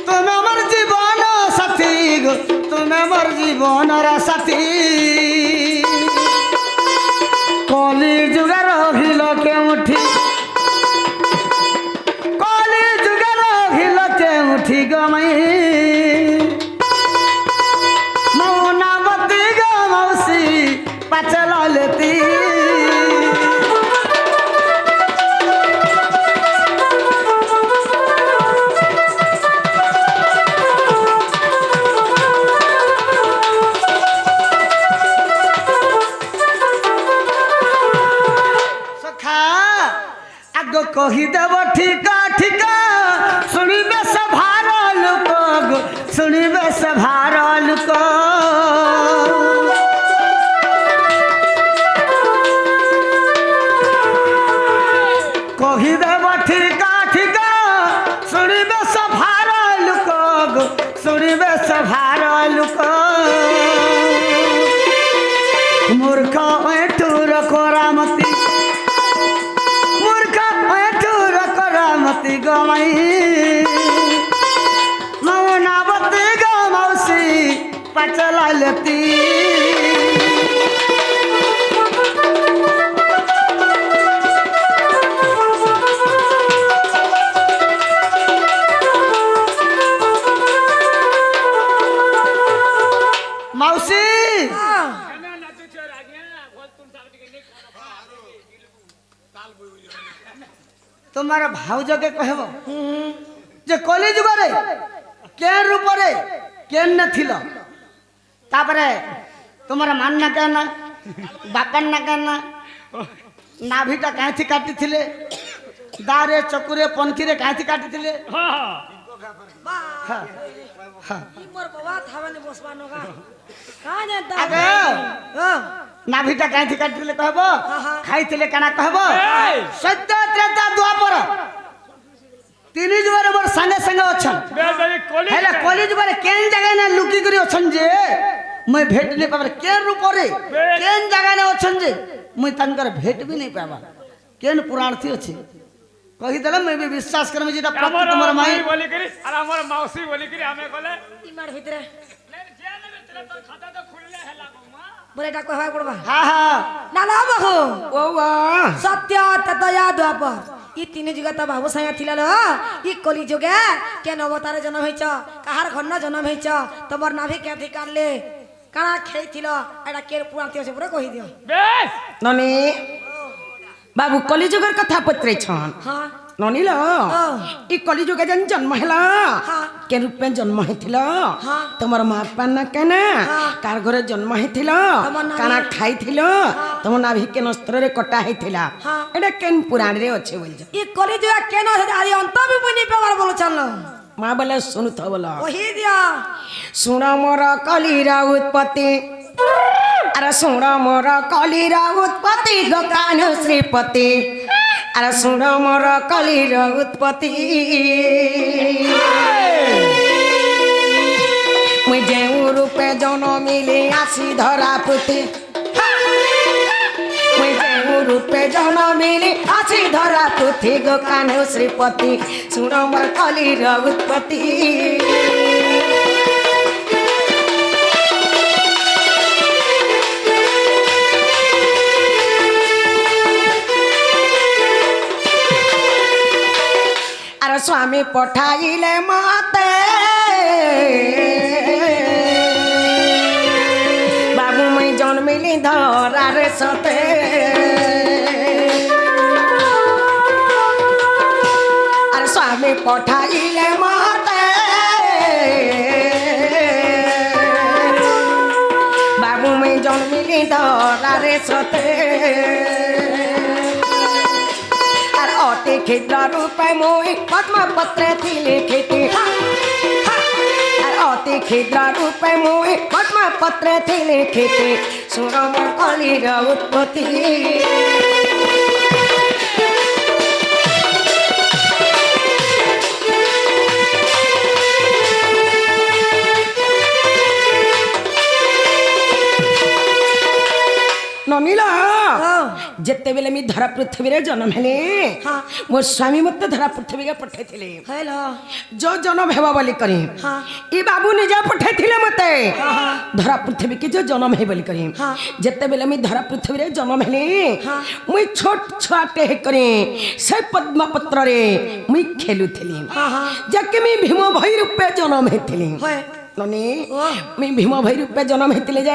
तुम्हें मोर जीवन साथी गो तुम्हें मोर जीवन साथी कली जुग रहिल केउठी कली जुग रहिल केउठी गमाई मौना बत्ती गो मौसी पचलती कहीदेव ठीका ठीका शुणवे सभार लोक गो शुणवे सभार लोक कहीदेव ठीका ठीका शुणवे सभार लोक गो शुणवे सभार लोक मूर्ख ऐठुर करामती मती गमाई मौना बत्ती गो मौसी पचलती मौसी तुम्हारा भाउज के कहब जे कली जुग रे के रूप रे के नथिल तापरे तुम्हारा मान ना कहना बापन ना कहना नाभिटा काथी काटी थिले दारे चकुरे पनखी रे काथी काटी थिले हां हां मोर बाबा थावने बसबानो का का जानता अबे नाभिटा काथी काटी थिले कहब खाई थिले काना कहब सत्य त्रेता द्वापर 3 जुगरे मोर संगे संगे अछन हेले कली जुगरे केन जगह ने लुकी करी अछन जे मैं भेट नहीं पाबर के रूप रे केन जगह ने अछन जे मैं तनकर भेट भी नहीं पाबा केन पुराण थी अछि कहि देला मैं भी विश्वास करम जेटा प्रति तुम्हार माई बोली करी और हमर मौसी बोली करी हमें कहले इमार भीतर ले जेल में तेरा तो खाता तो खुलले हैला गोमा बोलेटा कहवा पड़बा हां हां ना ना बहू ओवा सत्य ततया द्वापर ই তিন যুগে তো বাবু সাঙ্গে থিলা লো ই কলি যুগে কেন অবতারে জন্ম হইছ কাহার ঘন্ন জন্ম হইছ তোমার নাভি কেথি কাটলে কানা খেয়েছিল এটা কে পুরাতে আছে পুরো কহি দিও বেশ ননি বাবু কলিযুগের কথা পত্রেছন হ্যাঁ ননিল ই কলিযুগে যেন জন্ম হেলা হ্যাঁ। কে রূপে জন্ম হয়েছিল হ্যাঁ। তোমার মা বাপা না কেন হ্যাঁ। কার ঘরে জন্ম হয়েছিল তোমার নাভি- কানা খাইছিল তোমার নাভি কেন অস্ত্রে কটা হয়েছিল হ্যাঁ। এটা কেন পুরাণে আছে বলছ ই কলি যুগে কেন আদি অন্ত বিপনি পেবার বলছন মা বলে শুনুথ বল কহি দিও শুণ মোর কলিরা উৎপত্তি আরে শুণ মোর কলিরা উৎপত্তি গোকান শ্রীপতি আরে শুণ মোর কলিরা উৎপত্তি মুই যেউ রূপে জনমিলি আসি ধরা পুতি মুই যেউ রূপে জনমিলি আসি ধরা পুথি গোকান শ্রীপতি শুণ মোর কলিরা উৎপত্তি আর স্বামী পঠাইলে মতে বাবু মই জন্মিলি ধরার সতে আর স্বামী পঠাইলে মতে বাবু মই জন্মিলি ধরার সতে অতি ক্ষুদ্র রূপে মই পদ্মপত্রে লিখিতি আর অতি ক্ষুদ্র রূপে মই পদ্মপত্রে লিখিতি শুণ মোর কলির উৎপত্তি ননিলা যেତେବେଳେ मी ଧରା ପୃଥିବୀରେ ଜନ୍ମ ହେଲି ହଁ। ମୋ ସ୍ୱାମୀ ମୋତେ ଧରା ପୃଥିବୀକେ ପଠାଇଥିଲେ ହେଲୋ ଯୋଉ ଜନ୍ମ ହେବ ବୋଲି କରି ହଁ। ଇ ବାବୁ ନିଜେ ପଠାଇଥିଲେ ମୋତେ ହଁ। ଧରା ପୃଥିବୀକେ ଯୋଉ ଜନ୍ମ ହେଇ ବୋଲି କରି ହଁ। ଯେତେବେଳେ मी ଧରା ପୃଥିବୀରେ ଜନ୍ମ ହେଲି ହଁ। ମୁଇଁ ଛୋଟ ଛୁଆଟେ ହେଇକରି ସେ ପଦ୍ମପତ୍ରରେ ମୁଇଁ ଖେଲୁଥିଲି ହଁ, ହଁ। ଯାକେ मी ଭୀମ ଭଇ ରୂପେ ଜନ୍ମ ହେଇଥିଲି হয় ନନି ଓ। मी भीम भई रूपे जन्म हेतिले जे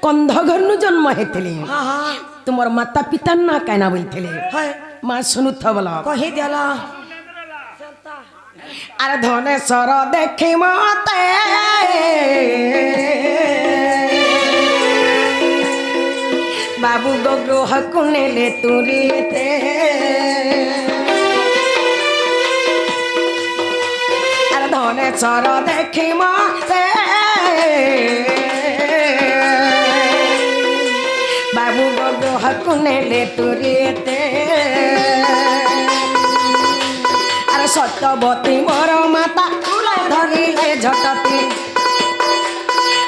कंध घरनु जन्म हेतिले হ্যাঁ হ্যাঁ तुमर माता पिता ना काना बोलथिले হয় मां सुनुथ बोला কহি দিল अरे धने सर देखि मते बाबू गोगो हकुनेले तुरीते अरे धने सर देखि मते बाबू गोगो हकुनेले तुरीते अरे सत्यवती मोर माता तुला धरिले झटती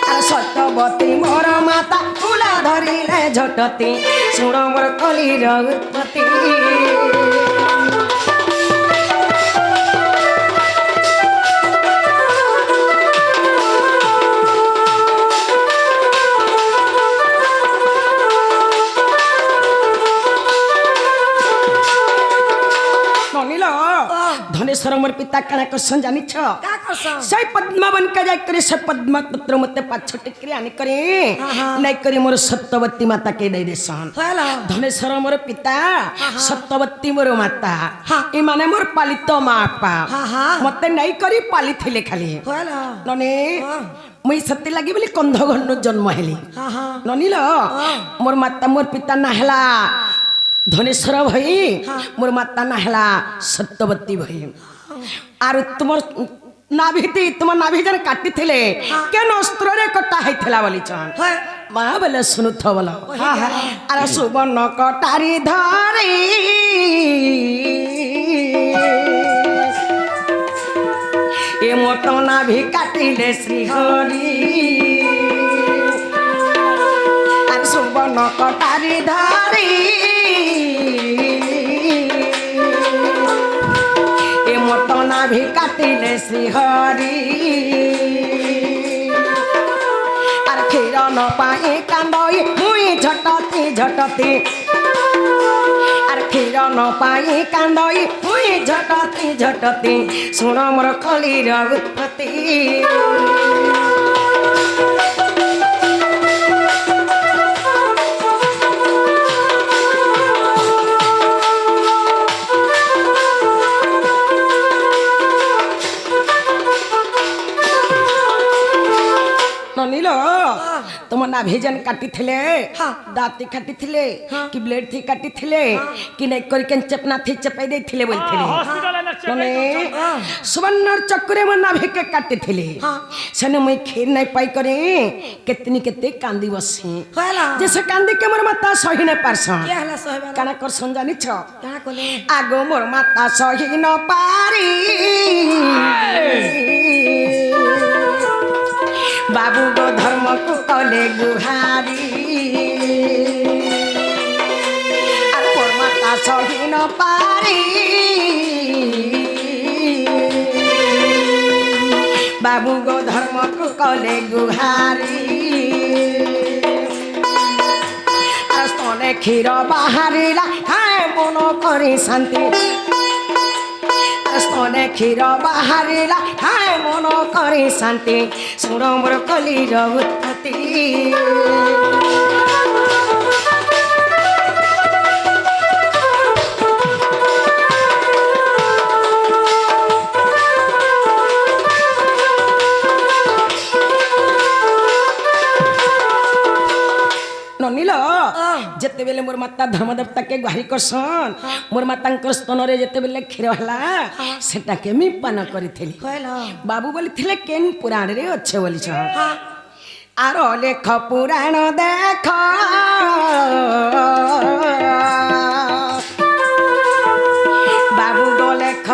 अरे सत्यवती मोर माता तुला धरिले झटती शुण मोर कलिर उत्पत्ति धनेश्वर मोर पिता काना करसन जानिछ কা করছ सै पद्मावन का जाय करे से पद्मपत्र मते पाछ टिकरी आनी करे नै करे मोर सत्यवती माता के दे देसन হেলো धनेश्वर मोर पिता सत्यवती मोर माता ए माने मोर पालित मापा मते नै करी पाली थिले खाली হেলো नने मुई सत्य लागी बोली कंध घन जन्म हेली হ্যাঁ হ্যাঁ ननिल मोर माता मोर पिता ना हला धनेश्वर भई मोर माता ना हला सत्यवती भई आर तुमर नाभिती तुम नाभि जन काटी थिले केन अस्त्र रे कटा हैथिला बोली छन হয় मा बोले सुनुथ बोला आर सुवर्ण कटारी धारी ए मोटो नाभि काटिले श्री हरि आर सुवर्ण कटारी धारी ए मोटो नाभि काटिले श्री हरि आर क्षीर न पाए कांदई मुई झटती झटती आर କ୍ଷୀର ନ ପାଇ କାନ୍ଦଇ ହୁଏ ଝଟତି ଝଟତି ଶୁଣ ମୋର କଳିର ଉତ୍ପତ୍ତି ନନିଲ तुम नाभिजन काटी थिले दाती काटी थिले कि ब्लेड थी काटी थिले कि नहीं करके चपना थी चपाई दे थिले बोल थिले तने सुवर्ण चक्रे में नाभि के काटी थिले सने मैं खीर नहीं पाई करे कितनी कितने कांदी बसी जैसे कांदी के मोर माता सही नहीं पारस काना कर संजानी छ आगो मोर माता सही न पारी बाबू गो धर्म को कले गुहारी और माता सही न पारी बाबू गो धर्म को कले गुहारी स्तने क्षीर बाहरिला हाय मन करी शांति स्तने क्षीर बाहरिला हाय मन करी शांति शुण मोर कलिर उत्पत्ति ननिल जिते बेले मोर माता धर्मदेवता के गुहारी करसन मोर माता स्तन रे जिते बेले क्षीर हला सेटा के मी पान करिथिली बाबू बोली थिले केन पुराण रे अच्छे बोली छ आरो लेख पुराण देख बाबू गो लेख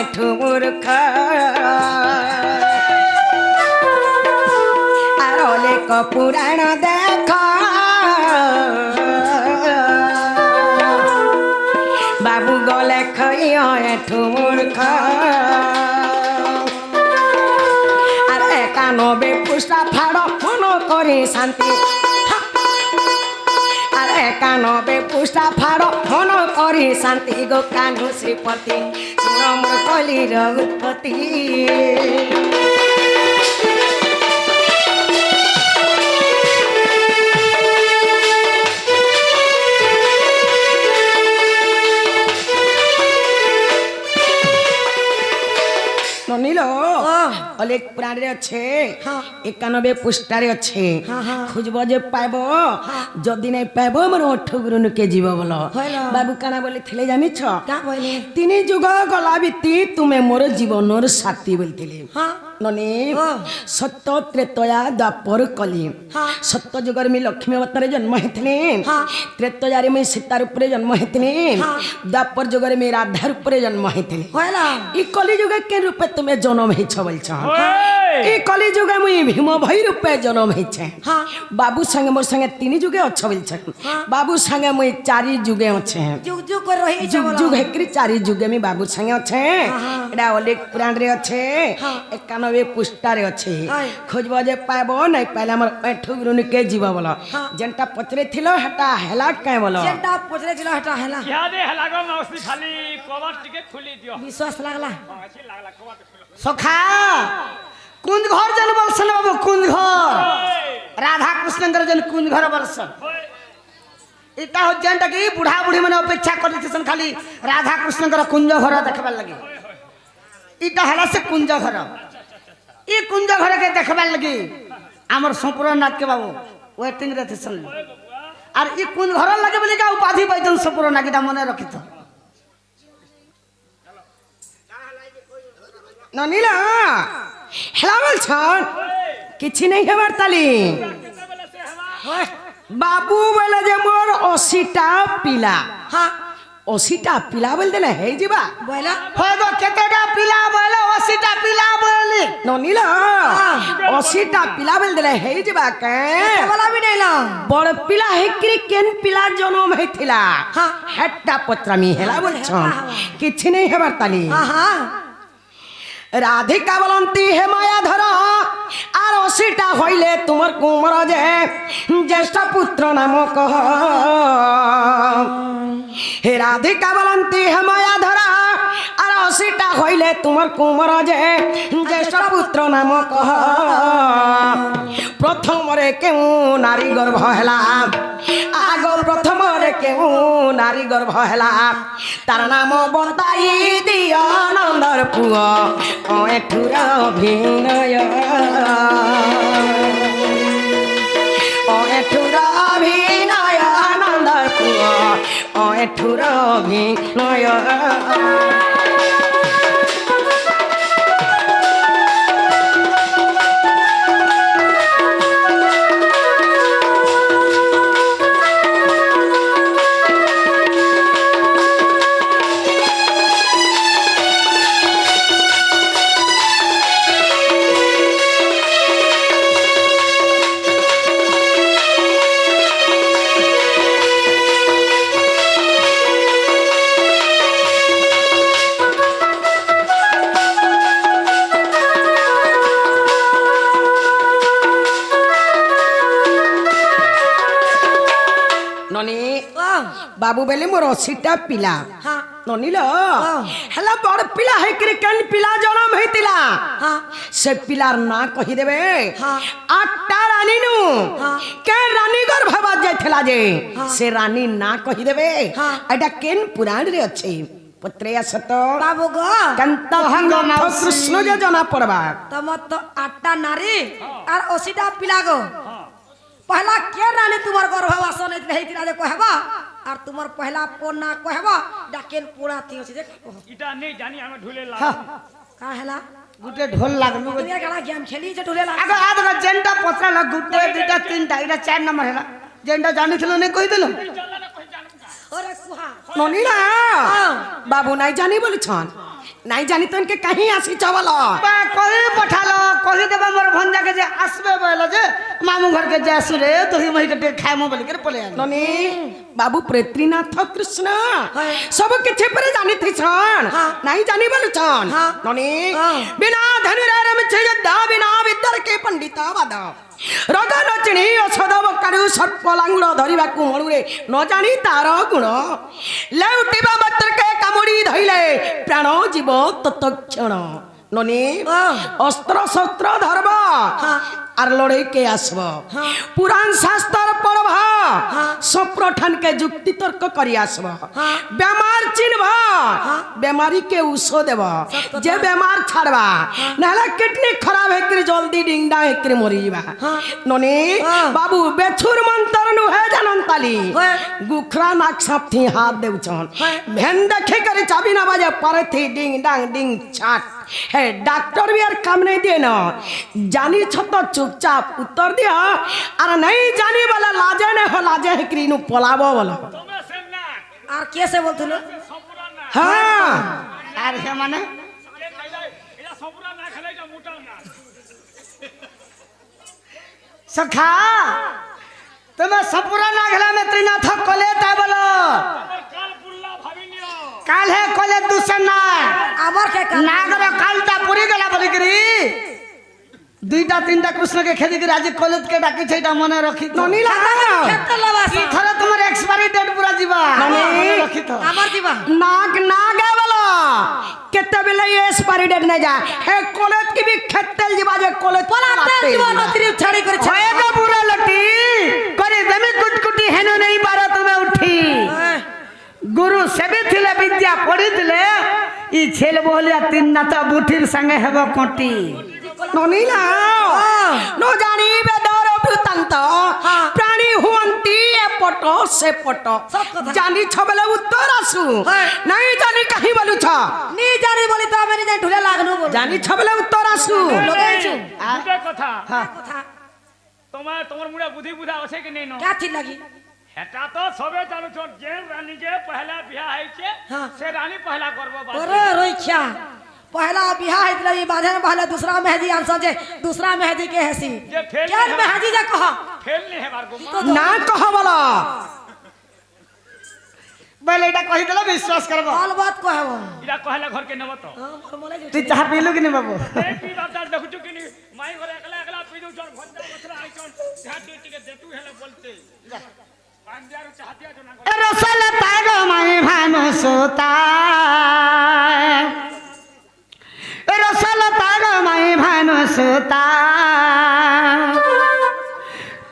एठु मूर्ख आरो लेख पुराण देख बाबू गले खु मूर्ख अरे कानबे पुष्टा फाड़ मन करी शांति अरे कानबे पुष्टा फाड़ मन करी शांति गो कानु श्रीपति शुण मोर कलिर उत्पत्ति ननिल अलेख पुराण रे अच्छे 91 पुष्टा रे अच्छे खोजब जे पाइब जदि नहीं पाइब मोर ओठ गुरुन के जीव बोल बाबू काना बोले थिले जानि छ तीन जुग गला बीती तुमे मोर जीवनर साथी बोलथिले नने सत्य त्रेतया द्वापर कली सत्य जुगर में लक्ष्मी अवतार जन्म हेथिले त्रेतया रे में सीता रूप रे जन्म हेथिले द्वापर जुगर में राधा रूप रे जन्म हेथिले ई कली जुग के रूप तुम्हें जन्म हेछ बोलछ ई कली जुग मुई भीम भई रूपे जन्म हेछ बाबू संगे मोर संगे तीन जुगे अच्छ बोलछ बाबू संगे मुई चारि जुगे अच्छे जुग जुग कर रही जुग जुग हेकरी चारि जुगे में बाबू संगे अच्छे एडा अलेख पुराण रे अच्छे 91 पुष्टा रे अच्छे खोजब जे पाइबो नहीं पाइले हमर पेठु गुरुन के जीव बोल जेंटा पचरे थिलो हटा हेला काए बोल जेंटा पचरे थिलो हटा हेला क्या दे हेला गो मौसी खाली कवर टिके खुली दियो विश्वास लागला अच्छी लागला कवर खुलो सखा कुंज घर जन बलसन बाबू कुंज घर राधा कृष्ण जन कुंज घर बलसन इटा हो जेंटा की बुढ़ा बुढ़ी माने अपेक्षा करथिसन खाली राधा कृष्ण कुंज घर देखबार लगी इटा हला से कुंज घर ई कुंज घर के देखबार लगी हमर संपूर्णनाथ के बाबू वेटिंग रे थिसन और ई कुंज घर लगे बोली का उपाधि पाइतन संपूर्णनाथ के मने रखित ननिला हेला बोल छन किछि नहीं हेबार ताली बाबू बोले जे मोर 80टा पिला 80टा पिला बोल देले हे जीबा बोला होगो केतेटा पिला बोले 80टा पिला बोले ननिला 80टा पिला बोल देले हे जीबा के बोला भी नहीं ला बड़ पिला हेकरी केन पिला जन्म हेथिला हेटा पत्रामी हेला बोल छन किछि नहीं हेबार ताली রাধিকা বলন্তি হে মায়া ধর আর অসিটা হইলে তোমার কুমর যে জ্যেষ্ঠ পুত্র নাম কহ হে রাধিকা বলন্তি হে মায়া ধর আর অসিটা হইলে তোমার কুমর যে জ্যেষ্ঠ পুত্র নাম কহ প্রথমরে কেউ নারী গর্ভ হেলা আগ প্রথমরে কেউ নারী গর্ভ হেলা তার নাম বতাই দিয় নন্দর পুয় এঠুর অভিনয় এঠুর অভিনয় নন্দর পুয় এঠুর অভিনয় बाबू बेले मोर 80टा पिला हाँ ननिल हला बड़ पिला है कि कन पिला जन्म हेतिला हाँ से पिलार ना कहि देबे हाँ 8टा रानी नु हाँ के रानी गर्भवास जाइथिला जे से रानी ना कहि देबे हाँ एटा केन पुराण रे अछि पुत्रे असत बाबू गो कंत कृष्ण जे जना पड़बा तम तो 8टा नारी और 80टा पिला गो पहला के रानी तुम्हार गर्भवास नहीं हेतिला जे कहबा और तुम्हार पहला पोना कहबा डाकेन पूरा थी से देख इटा नहीं जानी हमें ढूले ला का हैला गुटे ढोल लागनु दुनिया गला गेम खेली जे ढुले ला आगे आदगा जेंडा पत्रा लग गुटे दुटा तीनटा इरा 4 नंबर हैला जेंडा जानि थिलो ने कहि देलो अरे कुहा ननिला बाबू नहीं जानी बोली छन नहीं जानी तो इनके कहीं आसी चावल बा कहि पठालो कहि देबा मोर भंजा के जे आसबे बोलो जे मामू घर के जासु रे तोही मही के खाएमो बोल के पले आनी ननी बाबू प्रेत्रीनाथ कृष्ण सब किथे पर जानी थी छन नहीं जानी बोली छन ननी बिना धनुरार में छे दा बिना विद्यर के पंडिता वाद रग नचणी औषधव कारू सर्प लांगुड़ धरिबा को मणुरे न जानी तार गुण लेउटिबा मात्र के कामुड़ी धइले प्राण जीव तत्क्षण ननी अस्त्र शस्त्र धरब आर लड़े के आसब पुराण शास्त्र पढ़ब सप्रठान के युक्ति तर्क करी आसब बेमार चिन्हब बेमारी के उषो देव जे बेमार छाड़बा नाला किडनी खराब है जल्दी डिंगडा है मरी जावा ननी बाबू बेछुर मंत्र नु है जानंताली गुखरा नाक साथी हाथ देउछन भेन देखे करे चाबी ना बाजे परे थी डिंग डांग डिंग छाट है डॉक्टर भी यार काम नहीं दिए ना जानी छत चुपचाप उत्तर दिया अरे नहीं जानी वाला लाजे ने हो लाजे है क्रीनु पलाबो वाला और कैसे बोलते लो हाँ आर हे माने सखा तुम्हें संपूर्ण नागला में त्रिनाथ कोले ताबलो काल है कोले दुसना आवर के का नागर कालटा पूरी गला बोली करी दुईटा तीनटा कृष्ण के खेती के आज कॉलेज के डाकी छैटा मने रखी ननी लगा खेत लवास ई थरे तुमर एक्सपायरी डेट पूरा जीवा मने रखी तो आवर जीवा नाग नागे वाला केते बेले ये एक्सपायरी डेट नहीं जा हे कॉलेज की भी खेतेल जीवा जे कॉलेज पलाते जीवा नौकरी छाड़ी कर होएगा पूरा लटी करे जमी कुटकुटी हेनो नहीं बारा तुम्हें उठी गुरु सेबे थिले विद्या पढ़ी थिले ई छेल बोलिया तीन नाता बुठीर संगे हेबो कोटी ननीला नो जानी बेदर वृत्तांत प्राणी हुअंती ए पटो से पटो जानी छबले उत्तर आसु नहीं जानी कहीं बोलु छ नी जानी बोली तो मेरी जान ढुले लागनो बोल जानी छबले उत्तर आसु गुटे कथा कथा তোমার মুড়া বুদ্ধি বুঝা আছে কি নেই নো क्या थी लगी হেটা তো সবে জানো ছ যে রানী যে পহলা বিয়া হইছে সে রানী পহলা করব বাস अरे रोइखिया पहला बियाह इतला ये बाधे में पहले दूसरा मेहदी आंसर जे दूसरा मेहदी के हसी जे फेल क्या मेहदी जे कहा फेल नहीं है बार गो ना कह बोला बोले एटा कहि देला विश्वास करबो all बात कहब इरा कहला घर के नब तो हमर मोले तू चाह पीलु कि नहीं बाबू ए की बात देखु कि नहीं माई घर एकला एकला पी दउ चल भंजा बछरा आइकन ध्यान दे के देतु हेले बोलते पांजार चाहतिया जो ना रसल ताग माई भानु सुता रसल ताग माई भानु सुता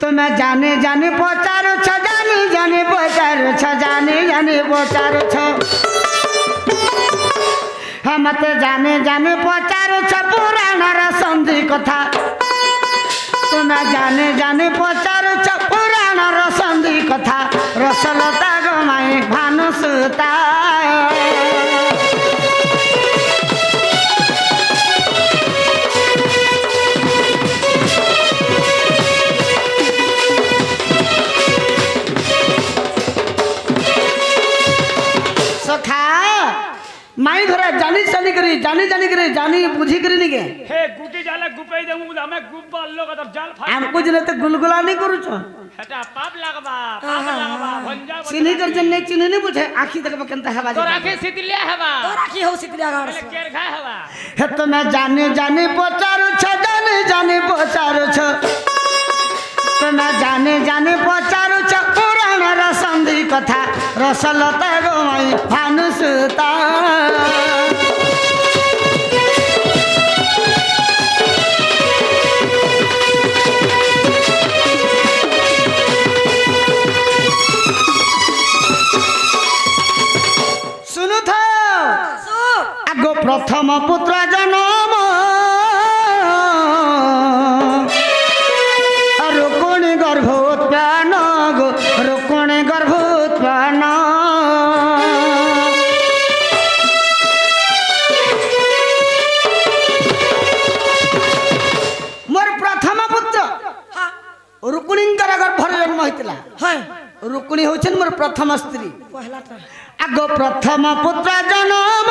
तुम्हें जाने जाने पचारो छ जाने जाने पचारो छ जाने जाने पचारो छ हम ते जाने जाने पचारो छ पुराण र संधि कथा तुम्हें जाने जाने पचारो छ पुराण र संधि कथा रसलता गमाई भानु सुता सखा माई घरे जानी जानी करी जानी बुझी करी नहीं के हे गुटी जाला गुपई देमु हमें गुप बल्लो का तब जाल फाड़ हमको जने तो गुलगुला नहीं करू छ हटा पाप लागबा भंजा चिन्ही कर जन्ने चिन्ही नहीं बुझे आखी तक बकंता हवा तो राखे सितलिया हवा तो राखी हो सितलिया गाड़ पहले केर खा हवा हे तो मैं जाने जाने पचारो छ जाने जाने पचारो छ तो मैं जाने जाने पचारो छ पुराण र संधि कथा रसलता गमाई भानु सुता सुनु था आगो प्रथम पुत्र जन्म रुकुणी गर्भोत्पन्न गो रुकुणी गर्भोत्पन्न मोर प्रथम पुत्र रुकुणींकर गर्भर जन्म होइतिला हां रुकुणी होछन मोर प्रथम स्त्री पहला तो आगो प्रथम पुत्र जन्म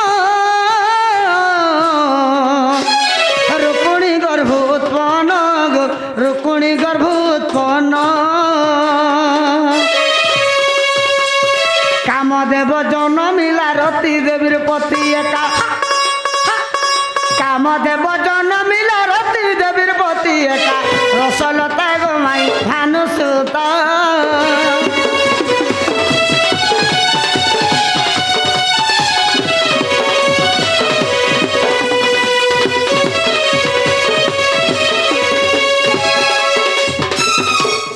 रुकुणी गर्भोत्पन्न गो रुकुणी गर्भोत्पन्न कामदेव जनमिला रति देवीर पति एका कामदेव जनमिला रति देवीर पति एका रसलता गमाई भानु सुता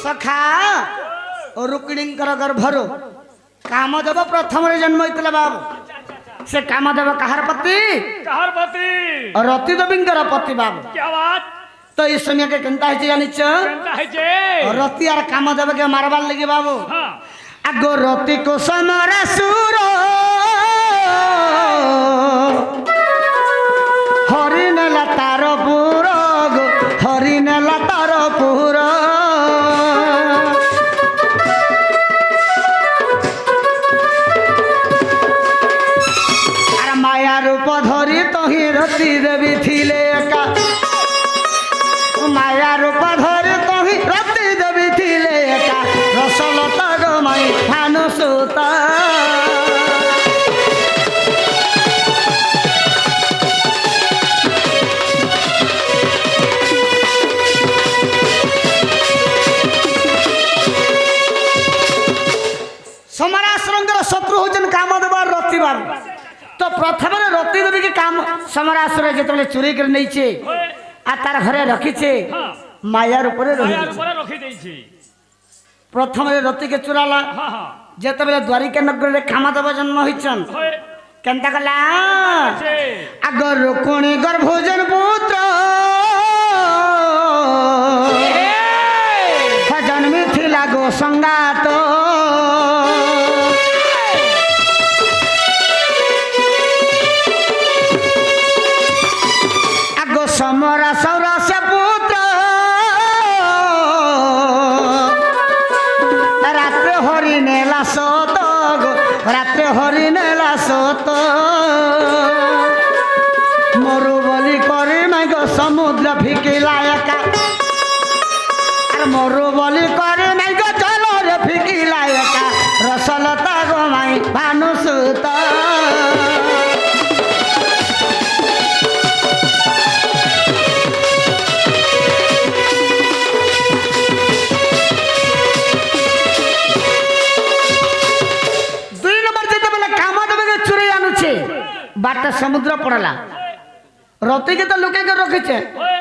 सखा रुक्मिणींकर गर्भर कामदेव प्रथम जन्म होता बाबू से कामदेव कहार पति कहर पति रति देवींकर पति बाबू क्या बात तो इस समय के केनता है जानिच केनता है जे रति और कामदेव के मारबार लगे बाबू हां आगो रति को समरा सुर हरिण लतार पुर हरिण लतार पुर माया रूप धरी तही रति देवी थिले एका माया रूप धरी तही रति देवी थिले एका रसलता गमाई भानु सुता समरासुरंकर शत्रु होजन कामदेव रति बाबू तो प्रथम रति देवी के काम समरासुर जो चोरी कर नहीं छे आ तार घरे रखी छे माया रूप यार ऊपर रखी देई छी प्रथम रति के चुराला हां हां जेतबेले द्वारिका नगर रे कामदेव जन्म होइछन होय केनता कला छे अगर रुकुणी गर्भोजन पुत्र जन्मी थिला गो संगात समरा सौरस पुत्र रात्र हरिनेला सत रात्र हरिनेला सत मरु बलि करे मैं गो समुद्र फिकिला एका मरु बलि करे मैं गो जल रे फिकिला एका रसलता गो माई भानु घाट समुद्र पड़ला रति के तो लुके के रखिछे ओए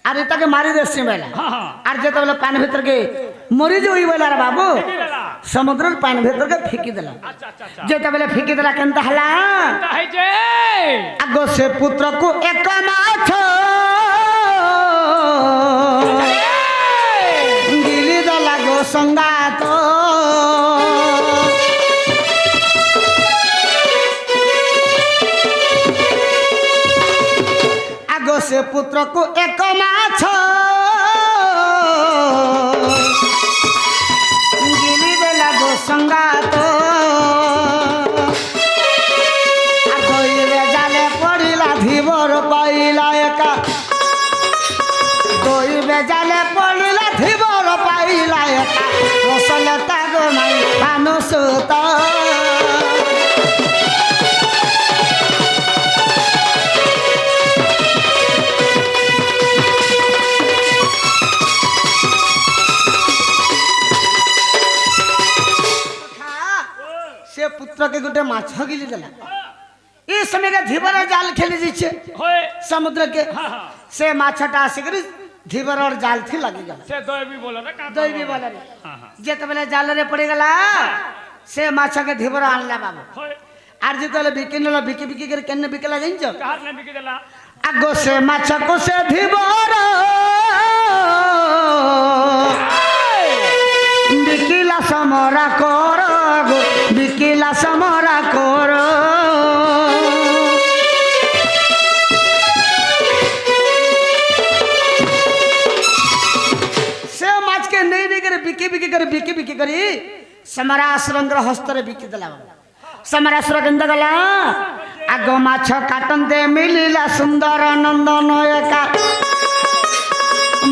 আর এটাকে মারি দেছে বেলা হ্যাঁ হ্যাঁ আর যেতে বলে পানি ভিতরকে মরি যাই বেলা রে বাবু কি দেলা সমুদ্রের পানি ভিতরকে ফিকি দিলা আচ্ছা আচ্ছা আচ্ছা যেতে বলে ফিকি দিলা কেনতা হলা তাই যে আগো সে পুত্রকু এক মাছ গিলি দেলা গো সংগাত আগো সে পুত্রকু এক মাছ গিলি দেলা গো সংগাত আর দইবে জালে পড়িলা ধীবর পাইলা একা দইবে জালে পড়িলা ধীবর পাইলা একা রসলে তাগো নাই মানুষ তা से पुत्र के गोटे माछ गिली देला ई समय के धीवर जाल खेली दिछे होए समुद्र के हां हां से माछटा आसिकरी धीवर और जाल थी लगी गला से दई भी बोलो ना का दई भी बोला रे हां हां जेते बेले जाल रे पड़ी गला से माछ के धीवर आनला बाबू होए आर जेते बिकिनला बिकी बिकी कर केने बिकला जाइन छ कहार ने बिकी देला आगो से माछ को से धीवर बिकिला समरा कर गो बिकिला समरा कर से माछ के नहीं नहीं करे बिकी बिकी करी समरासुरंद्र हस्तरे बिकी देला समरासुर केंद गला आगो माछ काटंते मिलिला सुंदर नंदन एका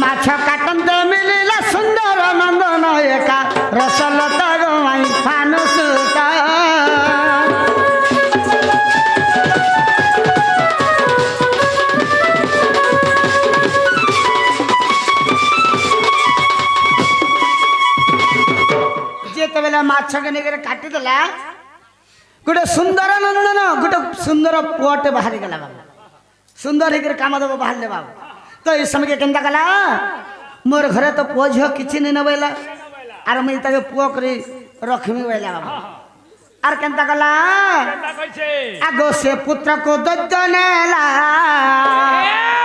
माछ काटंते मिलिला सुंदर नंदन एका रसलता गवाई फानुसुता जेतेबेला माछ के नेगरे काटी देला गोटे सुंदर नंदन गोटे सुंदर पुआटे बाहरी गला बाबू सुंदर हेकर काम देव बाहर बाबू तो इस समय के केंदा गला मोर घरे तो पुओ झियो किछि नहीं नबैला आर मैं ताके पुओ करी रखमी बैला बाबू आर केंदा गला केंदा कइसे आगो से पुत्र को दजनेला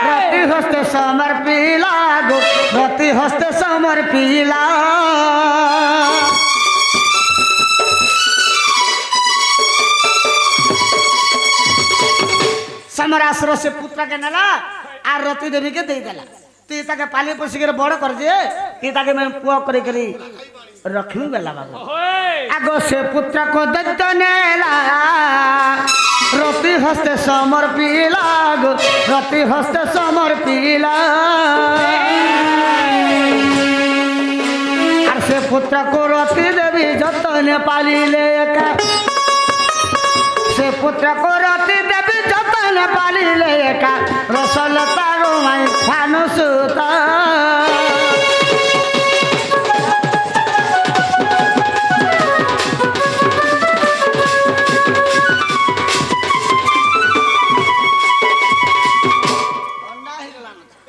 रति हस्ते समर्पिला गो रति हस्ते समर्पिला समरासुर से पुत्र के नेला आर रति देवी के दे देला ती ताके पाली पोसी के बड़ कर जे ती ताके मैं पुओ करी करी रखमी बेला बाबू होए आगो से पुत्र को दत्त नेला रति हस्ते समर्पिला गो रति हस्ते समर्पिला आर से पुत्र को रति देवी जतने पालिले एका से पुत्र को रति देवी जतने पालिले एका रसलता रोमाई फानुसुता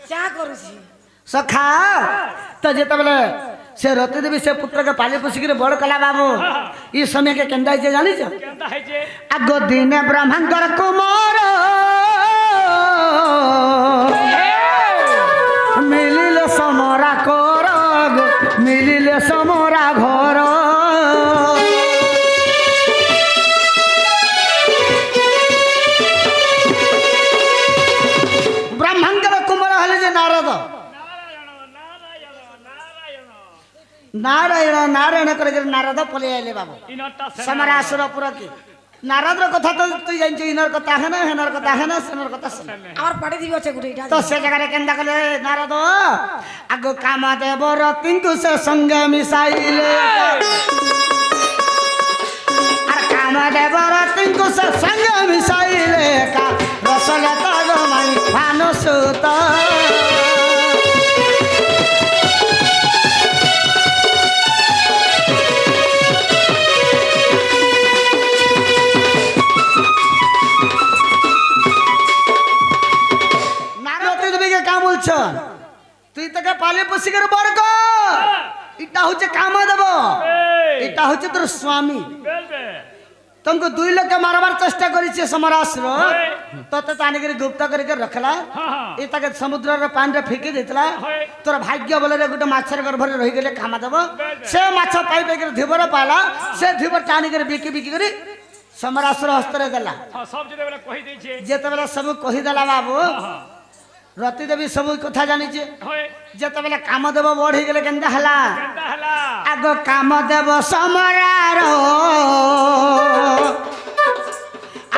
क्या करूछी सखा तो जेते बेले से रति देवी से पुत्र के पाली पोसी के बड़ कला बाबू ई समय के केंदा जे जानि छ केंदा है जे आगो दिने ब्रह्मांकर कुमार मिलिले समरा कर गो मिलिले समरा घर ब्रह्मांकर कुमार हले जे नारद नारायण नारायण करके नारद पले आइले बाबू इनटा समरासुर पुर के नारद कथा तो तू जान इनर कथा है ना हेनर कथा है ना सेनर कथा सुन আমার পাড়ে দিবি আছে গুড়ি এটা तो से जगह केंदा कले नारद आगो कामदेव रतिंकु से संग मिसाइले अरे कामदेव रतिंकु से संग मिसाइले का रसलता गो माई फानुसुता হচ্ছে কামদেব এটা হচ্ছে তোর স্বামী तुमको 2 लोग मारवार चेष्टा करिছে समरासुर तते तानी के गुप्त करके रखला एता के समुद्र रे पानी रे फेंकी देतला तोर भाग्य बोले रे गुटे माछर गर्भ रे रही गेले कामा देबो से माछ पाई पाई के धीवर पाला से धीवर टानी के बिकी बिकी करी समरासुर हस्त रे देला सब जेते बेला कहि दै छै जेते बेला सब कहि देला बाबू रति देवी सब कथा जानि छे जेते बेला काम देव बढ़ी गेले केंदा हला आगो काम देव समरार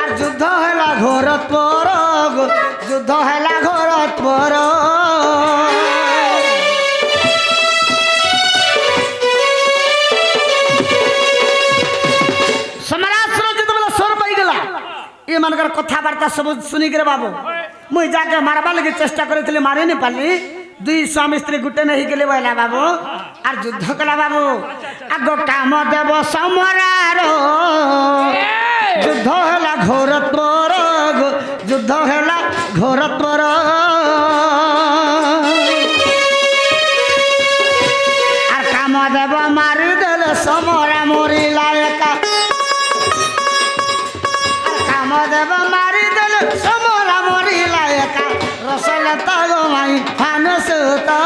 আর যুদ্ধ হেলা ঘোরত পর যুদ্ধ হেলা ঘোরত পর समरासुर যেতবেলা সর পাই গেলা এ মানকার কথাবার্তা সব শুনি করে বাবু মুই যাকে মারবা লাগি চেষ্টা করেছিলি মারি নি পারলি 2 স্বামী স্ত্রী গুটে নেই গেলে বইলা বাবু আর যুদ্ধ কলা বাবু আগ কাম দেব সমরার যুদ্ধ হেলা ঘোরত পর যুদ্ধ হেলা ঘোরত পর আর কাম দেব মারি দেলে সমরা মরিলা একা আর কাম দেব মারি দেলে সমরা মরিলা একা রসল তাগো মাই ফানসুতা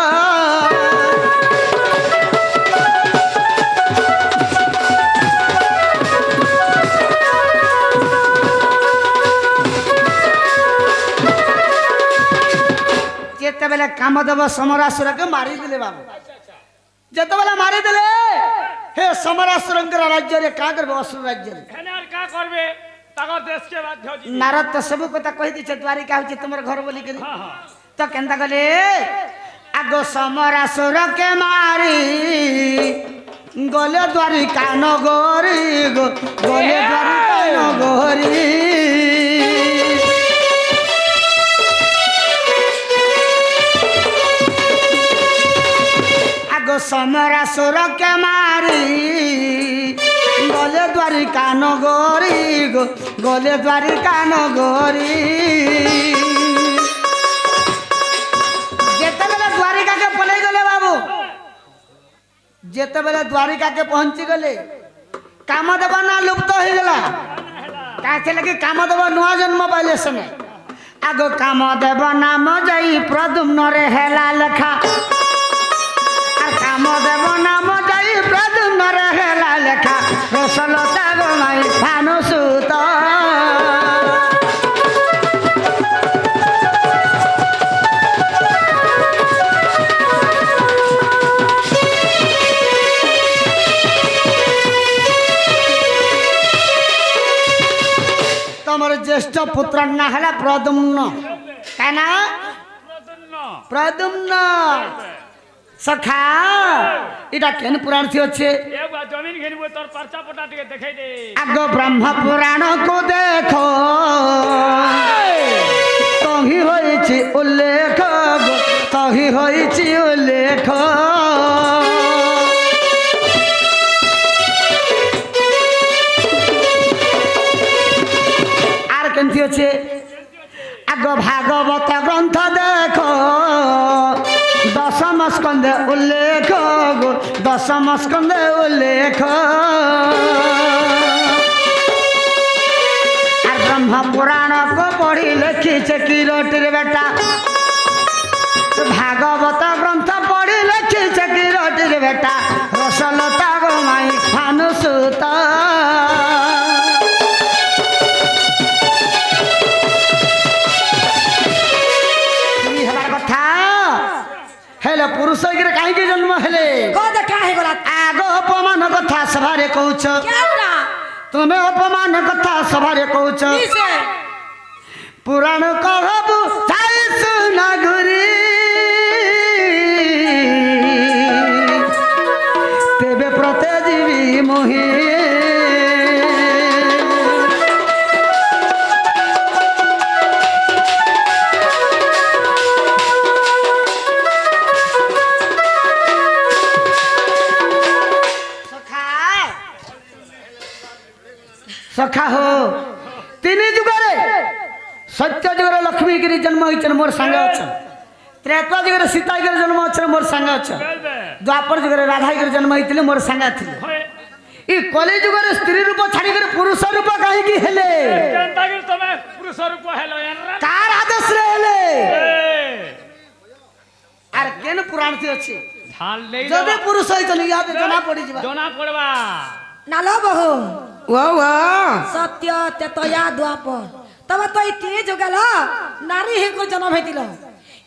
যেতেবেলে কামদেব সমরাসুর के मारी दिले बाबू যেতেবেলে मारी दिले हे समरासुर राज्य रे का करबे असुर राज्य रे हेनार का करबे तागर देश के बाध्य जी नारद तो सब कथा कहि दिछे द्वारिका होचे तुमर घर बोली करी तो केंदा गले आगो समरासुर के मारी गले द्वारिका नगरी गले द्वारिका नगरी समरासुर के मारी गले द्वारिका नगरी गले द्वारिका नगरी जेते बेले द्वारिका के पलई गले बाबू जेते बेले द्वारिका के पहुंची गले कामदेव ना लुप्त हो गला काहे लगे कामदेव नुआ जन्म पाइले समय आगो कामदेव नाम जाई प्रद्युम्न रे हेला लेखा कामदेव नाम जाई प्रद्युम्न रे हेला लेखा रसलता गो माई भानुसुत तमर ज्येष्ठ पुत्र ना हला प्रद्युम्न काना प्रद्युम्न सखा इटा केन पुराण थी अच्छे एक बार जमीन घेनी तोर पर्चा पटा टिके देखाई दे आगो ब्रह्म पुराण को देखो तही होइछि उल्लेख तही होइछि उल्लेख आर केन थी अच्छे आगो भागवत ग्रंथ देखो दशम स्कंदे उल्लेख दशम स्कंदे उल्लेख और ब्रह्म पुराण को पढ़ी लिखी किरोटी रे बेटा भागवत ग्रंथ पढ़ी लिखी किरोटी रे बेटा रसलता गो माई भानुसुता हेले पुरुष गिरे काहे के जन्म हेले कोद काहे गला आगो अपमान कथा सभारे कहउछ क्या तुमे अपमान कथा सभारे कहउछ किसे पुराण कहबु जाई सुना गुरी तेबे प्रते जीवी मोहि सखा हो तीन जुगरे सत्य जुगरे लक्ष्मीगिरी जन्म होइछन मोर संग अछ त्रेता जुगरे सीतागिरी जन्म अछ मोर संग अछ द्वापर जुगरे राधा के जन्म होइतिले मोर संगा थिले होए ई कली जुगरे स्त्री रूप छाड़ी कर पुरुष रूप काहे की हेले केनता कि तमे पुरुष रूप हेलो यार कार आदेश रे हेले ए आर केन पुराण थी अछि ढाल ले जदे पुरुष होइतले याद जना पड़ी जिबा जोना पड़वा नालो बहु वा सत्य तेतया द्वापर तब तो इतने जुगल नारी ही को जन्म हेतिल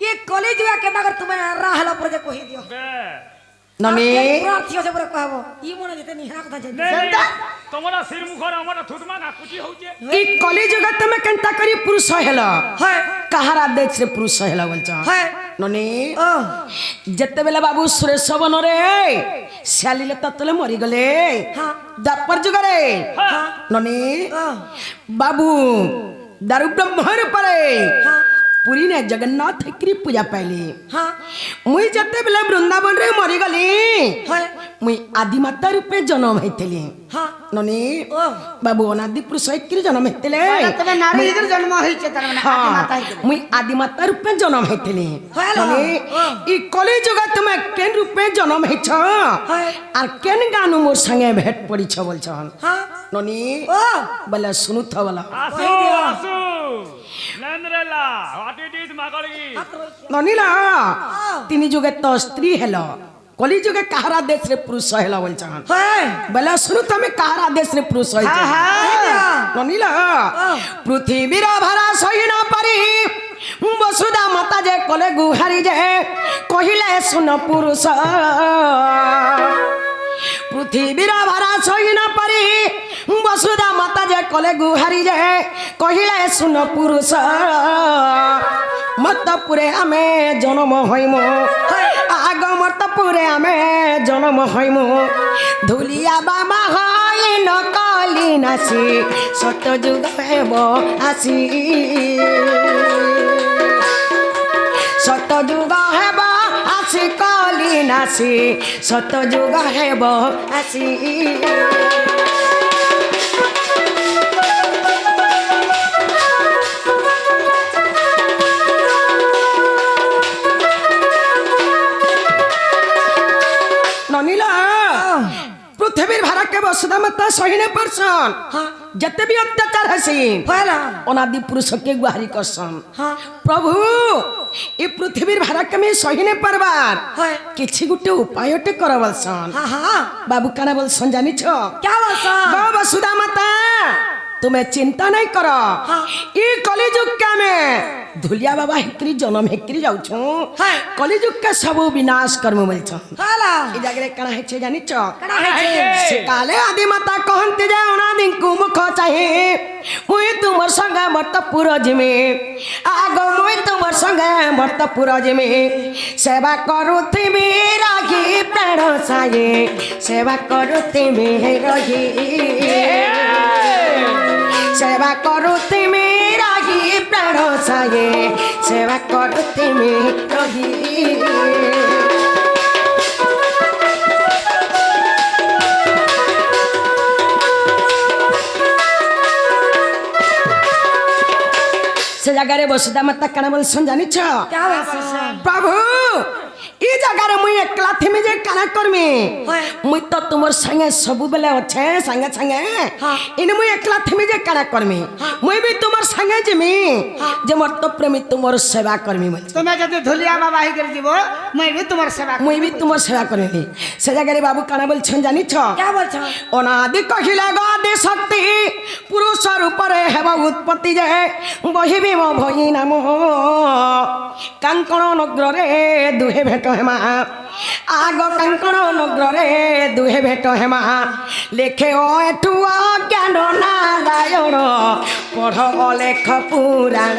ये कॉलेज जुगा के नगर तुम्हें राहला पर जे कहि दियो बे ननी प्रार्थी से पर कहबो ई मन जते निहरा कथा जे नहीं तमरा सिर मुखर हमर थुटमा ना कुटी होउचे ई कली जगत में केनता करी पुरुष हेला है कहारा देश रे पुरुष हेला बोलचा है ननी ओ जते बेला बाबू सुरेश बन रे शालीले ततले मरी गले हां दापर जुग रे ननी बाबू दारू ब्रह्मर परे हां पुरी ने जगन्नाथ की पूजा पाइली हां मुई जते बेले वृंदावन रे मरी गली है मुई आदि माता रूपे जन्म हेतली हां ननी ओ बाबू अनादि पुरुष की जन्म हेतले तबे नारी के जन्म होइचे तर माने आदि माता हेतले मुई आदि माता रूपे जन्म हेतली हेलो। ननी ई कली जगत में केन रूपे जन्म हेछ है आर केन गानु मोर संगे भेट पड़ी छ बोलछन हां ननी ओ बोले सुनु थ बोला आसु आसु नंद्रेला व्हाट इट इज मागळी ननीला तिनी जुगे तो स्त्री हेलो कली जुगे कहारा देश रे पुरुष हेलो बोलछन है बोले सुनु तमे कहारा देश रे पुरुष होइछ ननीला पृथ्वीर भरा सही न पारी वसुधा माता जे कले गुहारी जे कहिले सुन पुरुष पृथ्वीर भरा सही न पारी वसुधा माता जे कले गुहारी जे कहिले सुन पुरुष मत्तपुरे आमे जन्म हईमु आग मत्तपुरे आमे जन्म हईमु धुलिया बाबा हई न कली नासी सत जुग हेब आसी सत जुग हेब आसी कली नासी सत जुग हेब आसी ननीला पृथ्वीर भारा के वसुधा माता सहीने परसन जते भी अत्याचार हसी होला अनादि पुरुष के गुहारी करसन हां प्रभु ए पृथ्वीर भारा के में सहीने परबार है किछि गुटे उपायटे करबलसन हां हां बाबू काना बोलसन जानि छ क्या बोलसा गो वसुधा माता तुम्हें चिंता नहीं करो ई कलिजुग के में धुलिया बाबा हिकरी जन्म हिकरी जाऊ छु कलिजुग के सब विनाश कर्म बोल छ होला ई जगरे कणा है छे जानि छ कणा है छे से काले आदि माता कहंते जा ओना दिन कुमुख चाहे मुई तुमर संग मत पुरज में आगो मुई तुमर संग मत पुरज में सेवा करूथि रागी प्राण साये सेवा करूथि रही सेवा करूथि रागी प्राण साये सेवा करूथि रही से जगह वसुधा माता कना बोल सुन जानी छ क्या बोलसा प्रभु ई जगह मुई एकला थेमे जे काना करमी मुई तो तुमर संगे सब बेले अच्छे संगे संगे इन मुई एकला थेमे जे काना करमी मुई भी तुमर संगे जेमी जे मर तो प्रेमी तुमर सेवा करमी बोल तुम्हें जदि धुलिया बाबा ही कर जीवो मैं भी तुम्हार सेवा मुई भी तुमर सेवा करमी से जगह बाबू काना बोल छन जानी छ क्या बोलसा अनादि कहिले गदे शक्ति पुरुष रूप रे हेबा उत्पत्ति जे बहिबी मो भई नाम कांकण नगर रे दुहे भेट हेमा आग कांकण नगर रे दुहे भेट हेमा लेखे ओ एठु ज्ञान नारायण पढ़ लेख पुराण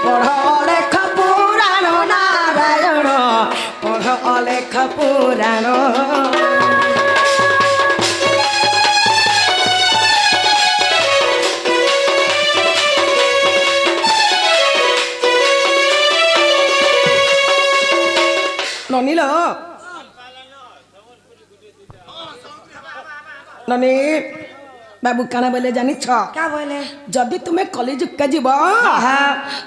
पढ़ लेख पुराण नारायण पढ़ लेख पुराण ननीला ननी बाबू काना बोले जानी छ क्या बोले जदि तुम्हें कलिजुग के जीव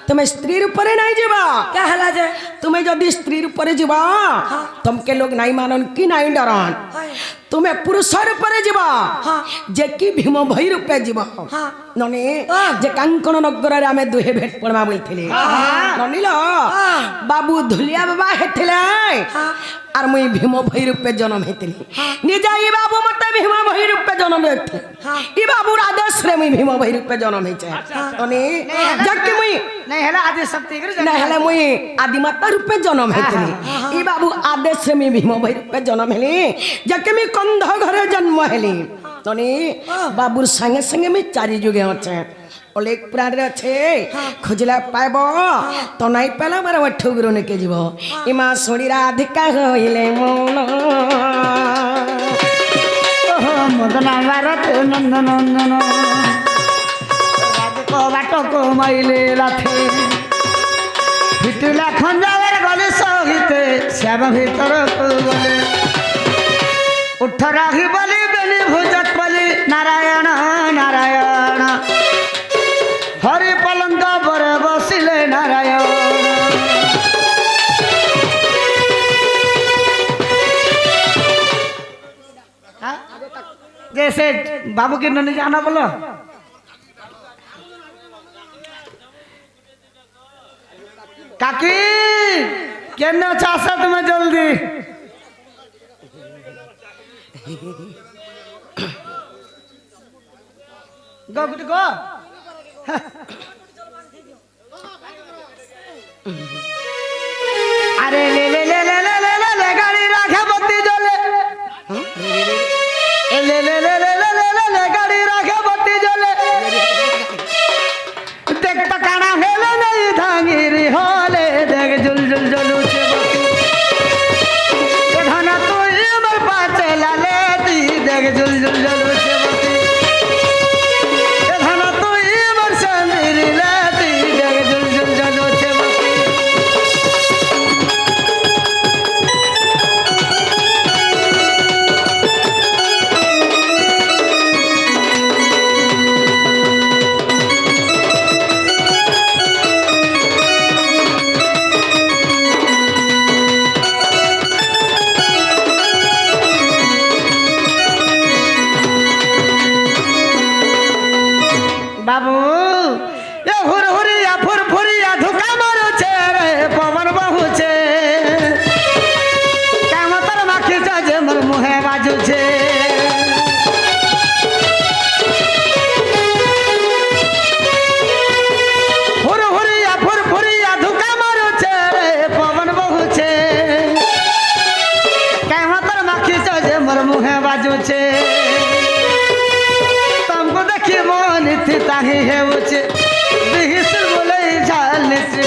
तुम्हें स्त्री रूप नहीं जीव क्या हला जे तुम्हें जदि स्त्री रूप जीव तुमके लोग नहीं मानन कि नहीं डरन तुम्हें पुरुष रूप जीव जे कि भीम भई रूपे जीव ननी जे कांकण नगर रे आमे दुहे भेट पड़मा बोलथिले ननी लो बाबू धुलिया बाबा हेथिले आर मुई भीम भई रूपे जन्म हेतिली निजा ई बाबू मते भीम भई रूपे जन्म हेथि ई बाबू आदेश रे मुई भीम भई रूपे जन्म हेचे तनी जक्के मुई नहीं हला आदि शक्ति करे नहीं हले मुई आदि माता रूपे जन्म हेतिली ई बाबू आदेश रे मुई भीम भई रूपे जन्म हेली जक्के मुई कंध घरे जन्म हेली तनी बाबूर संगे संगे मुई चारि जुगे अछे अलेक प्राण रे छे खोजला पाइबो तो नहीं पेला मारे मठु गुरु ने के जीवो इमा सोडी राधिका होइले मन ओहो मदना भारत नंदन नंदन राधिका बाटो को माइले लाथे हिटला खंजावर गले सहिते श्याम भीतर को गले उठ राखी बलि बेनी भुजत बलि नारायण नारायण हरि पलंग पर बसिले नारायण जैसे बाबू की ननी जाना बोलो काकी केना चाहत में जल्दी गो गुड गो अरे ले ले ले ले ले ले ले गाड़ी राखे बत्ती जले ले ले ले ले ले ले ले ले गाड़ी राखे बत्ती जले देख तकाना हेले नहीं धांगिरी होले देख जुल जुल जुलू से बत्ती धना तू ही मर पाचे लाले ती देख जुल जुल जुलू से बत्ती धना तू ही मर संदिरी लाती देख जुल जुल जुलू से बत्ती बाबू ये हुरहुरिया फुरफुरिया धुका मारो छे रे पवन बहु छे कामतर माखी जे मोर मुहे बाजू छे हुरहुरिया फुरफुरिया धुका मारो छे रे पवन बहु छे कामतर माखी जे मोर मुहे बाजू छे देखी मन थी ताही है उचे बिहिस बोले झाल श्री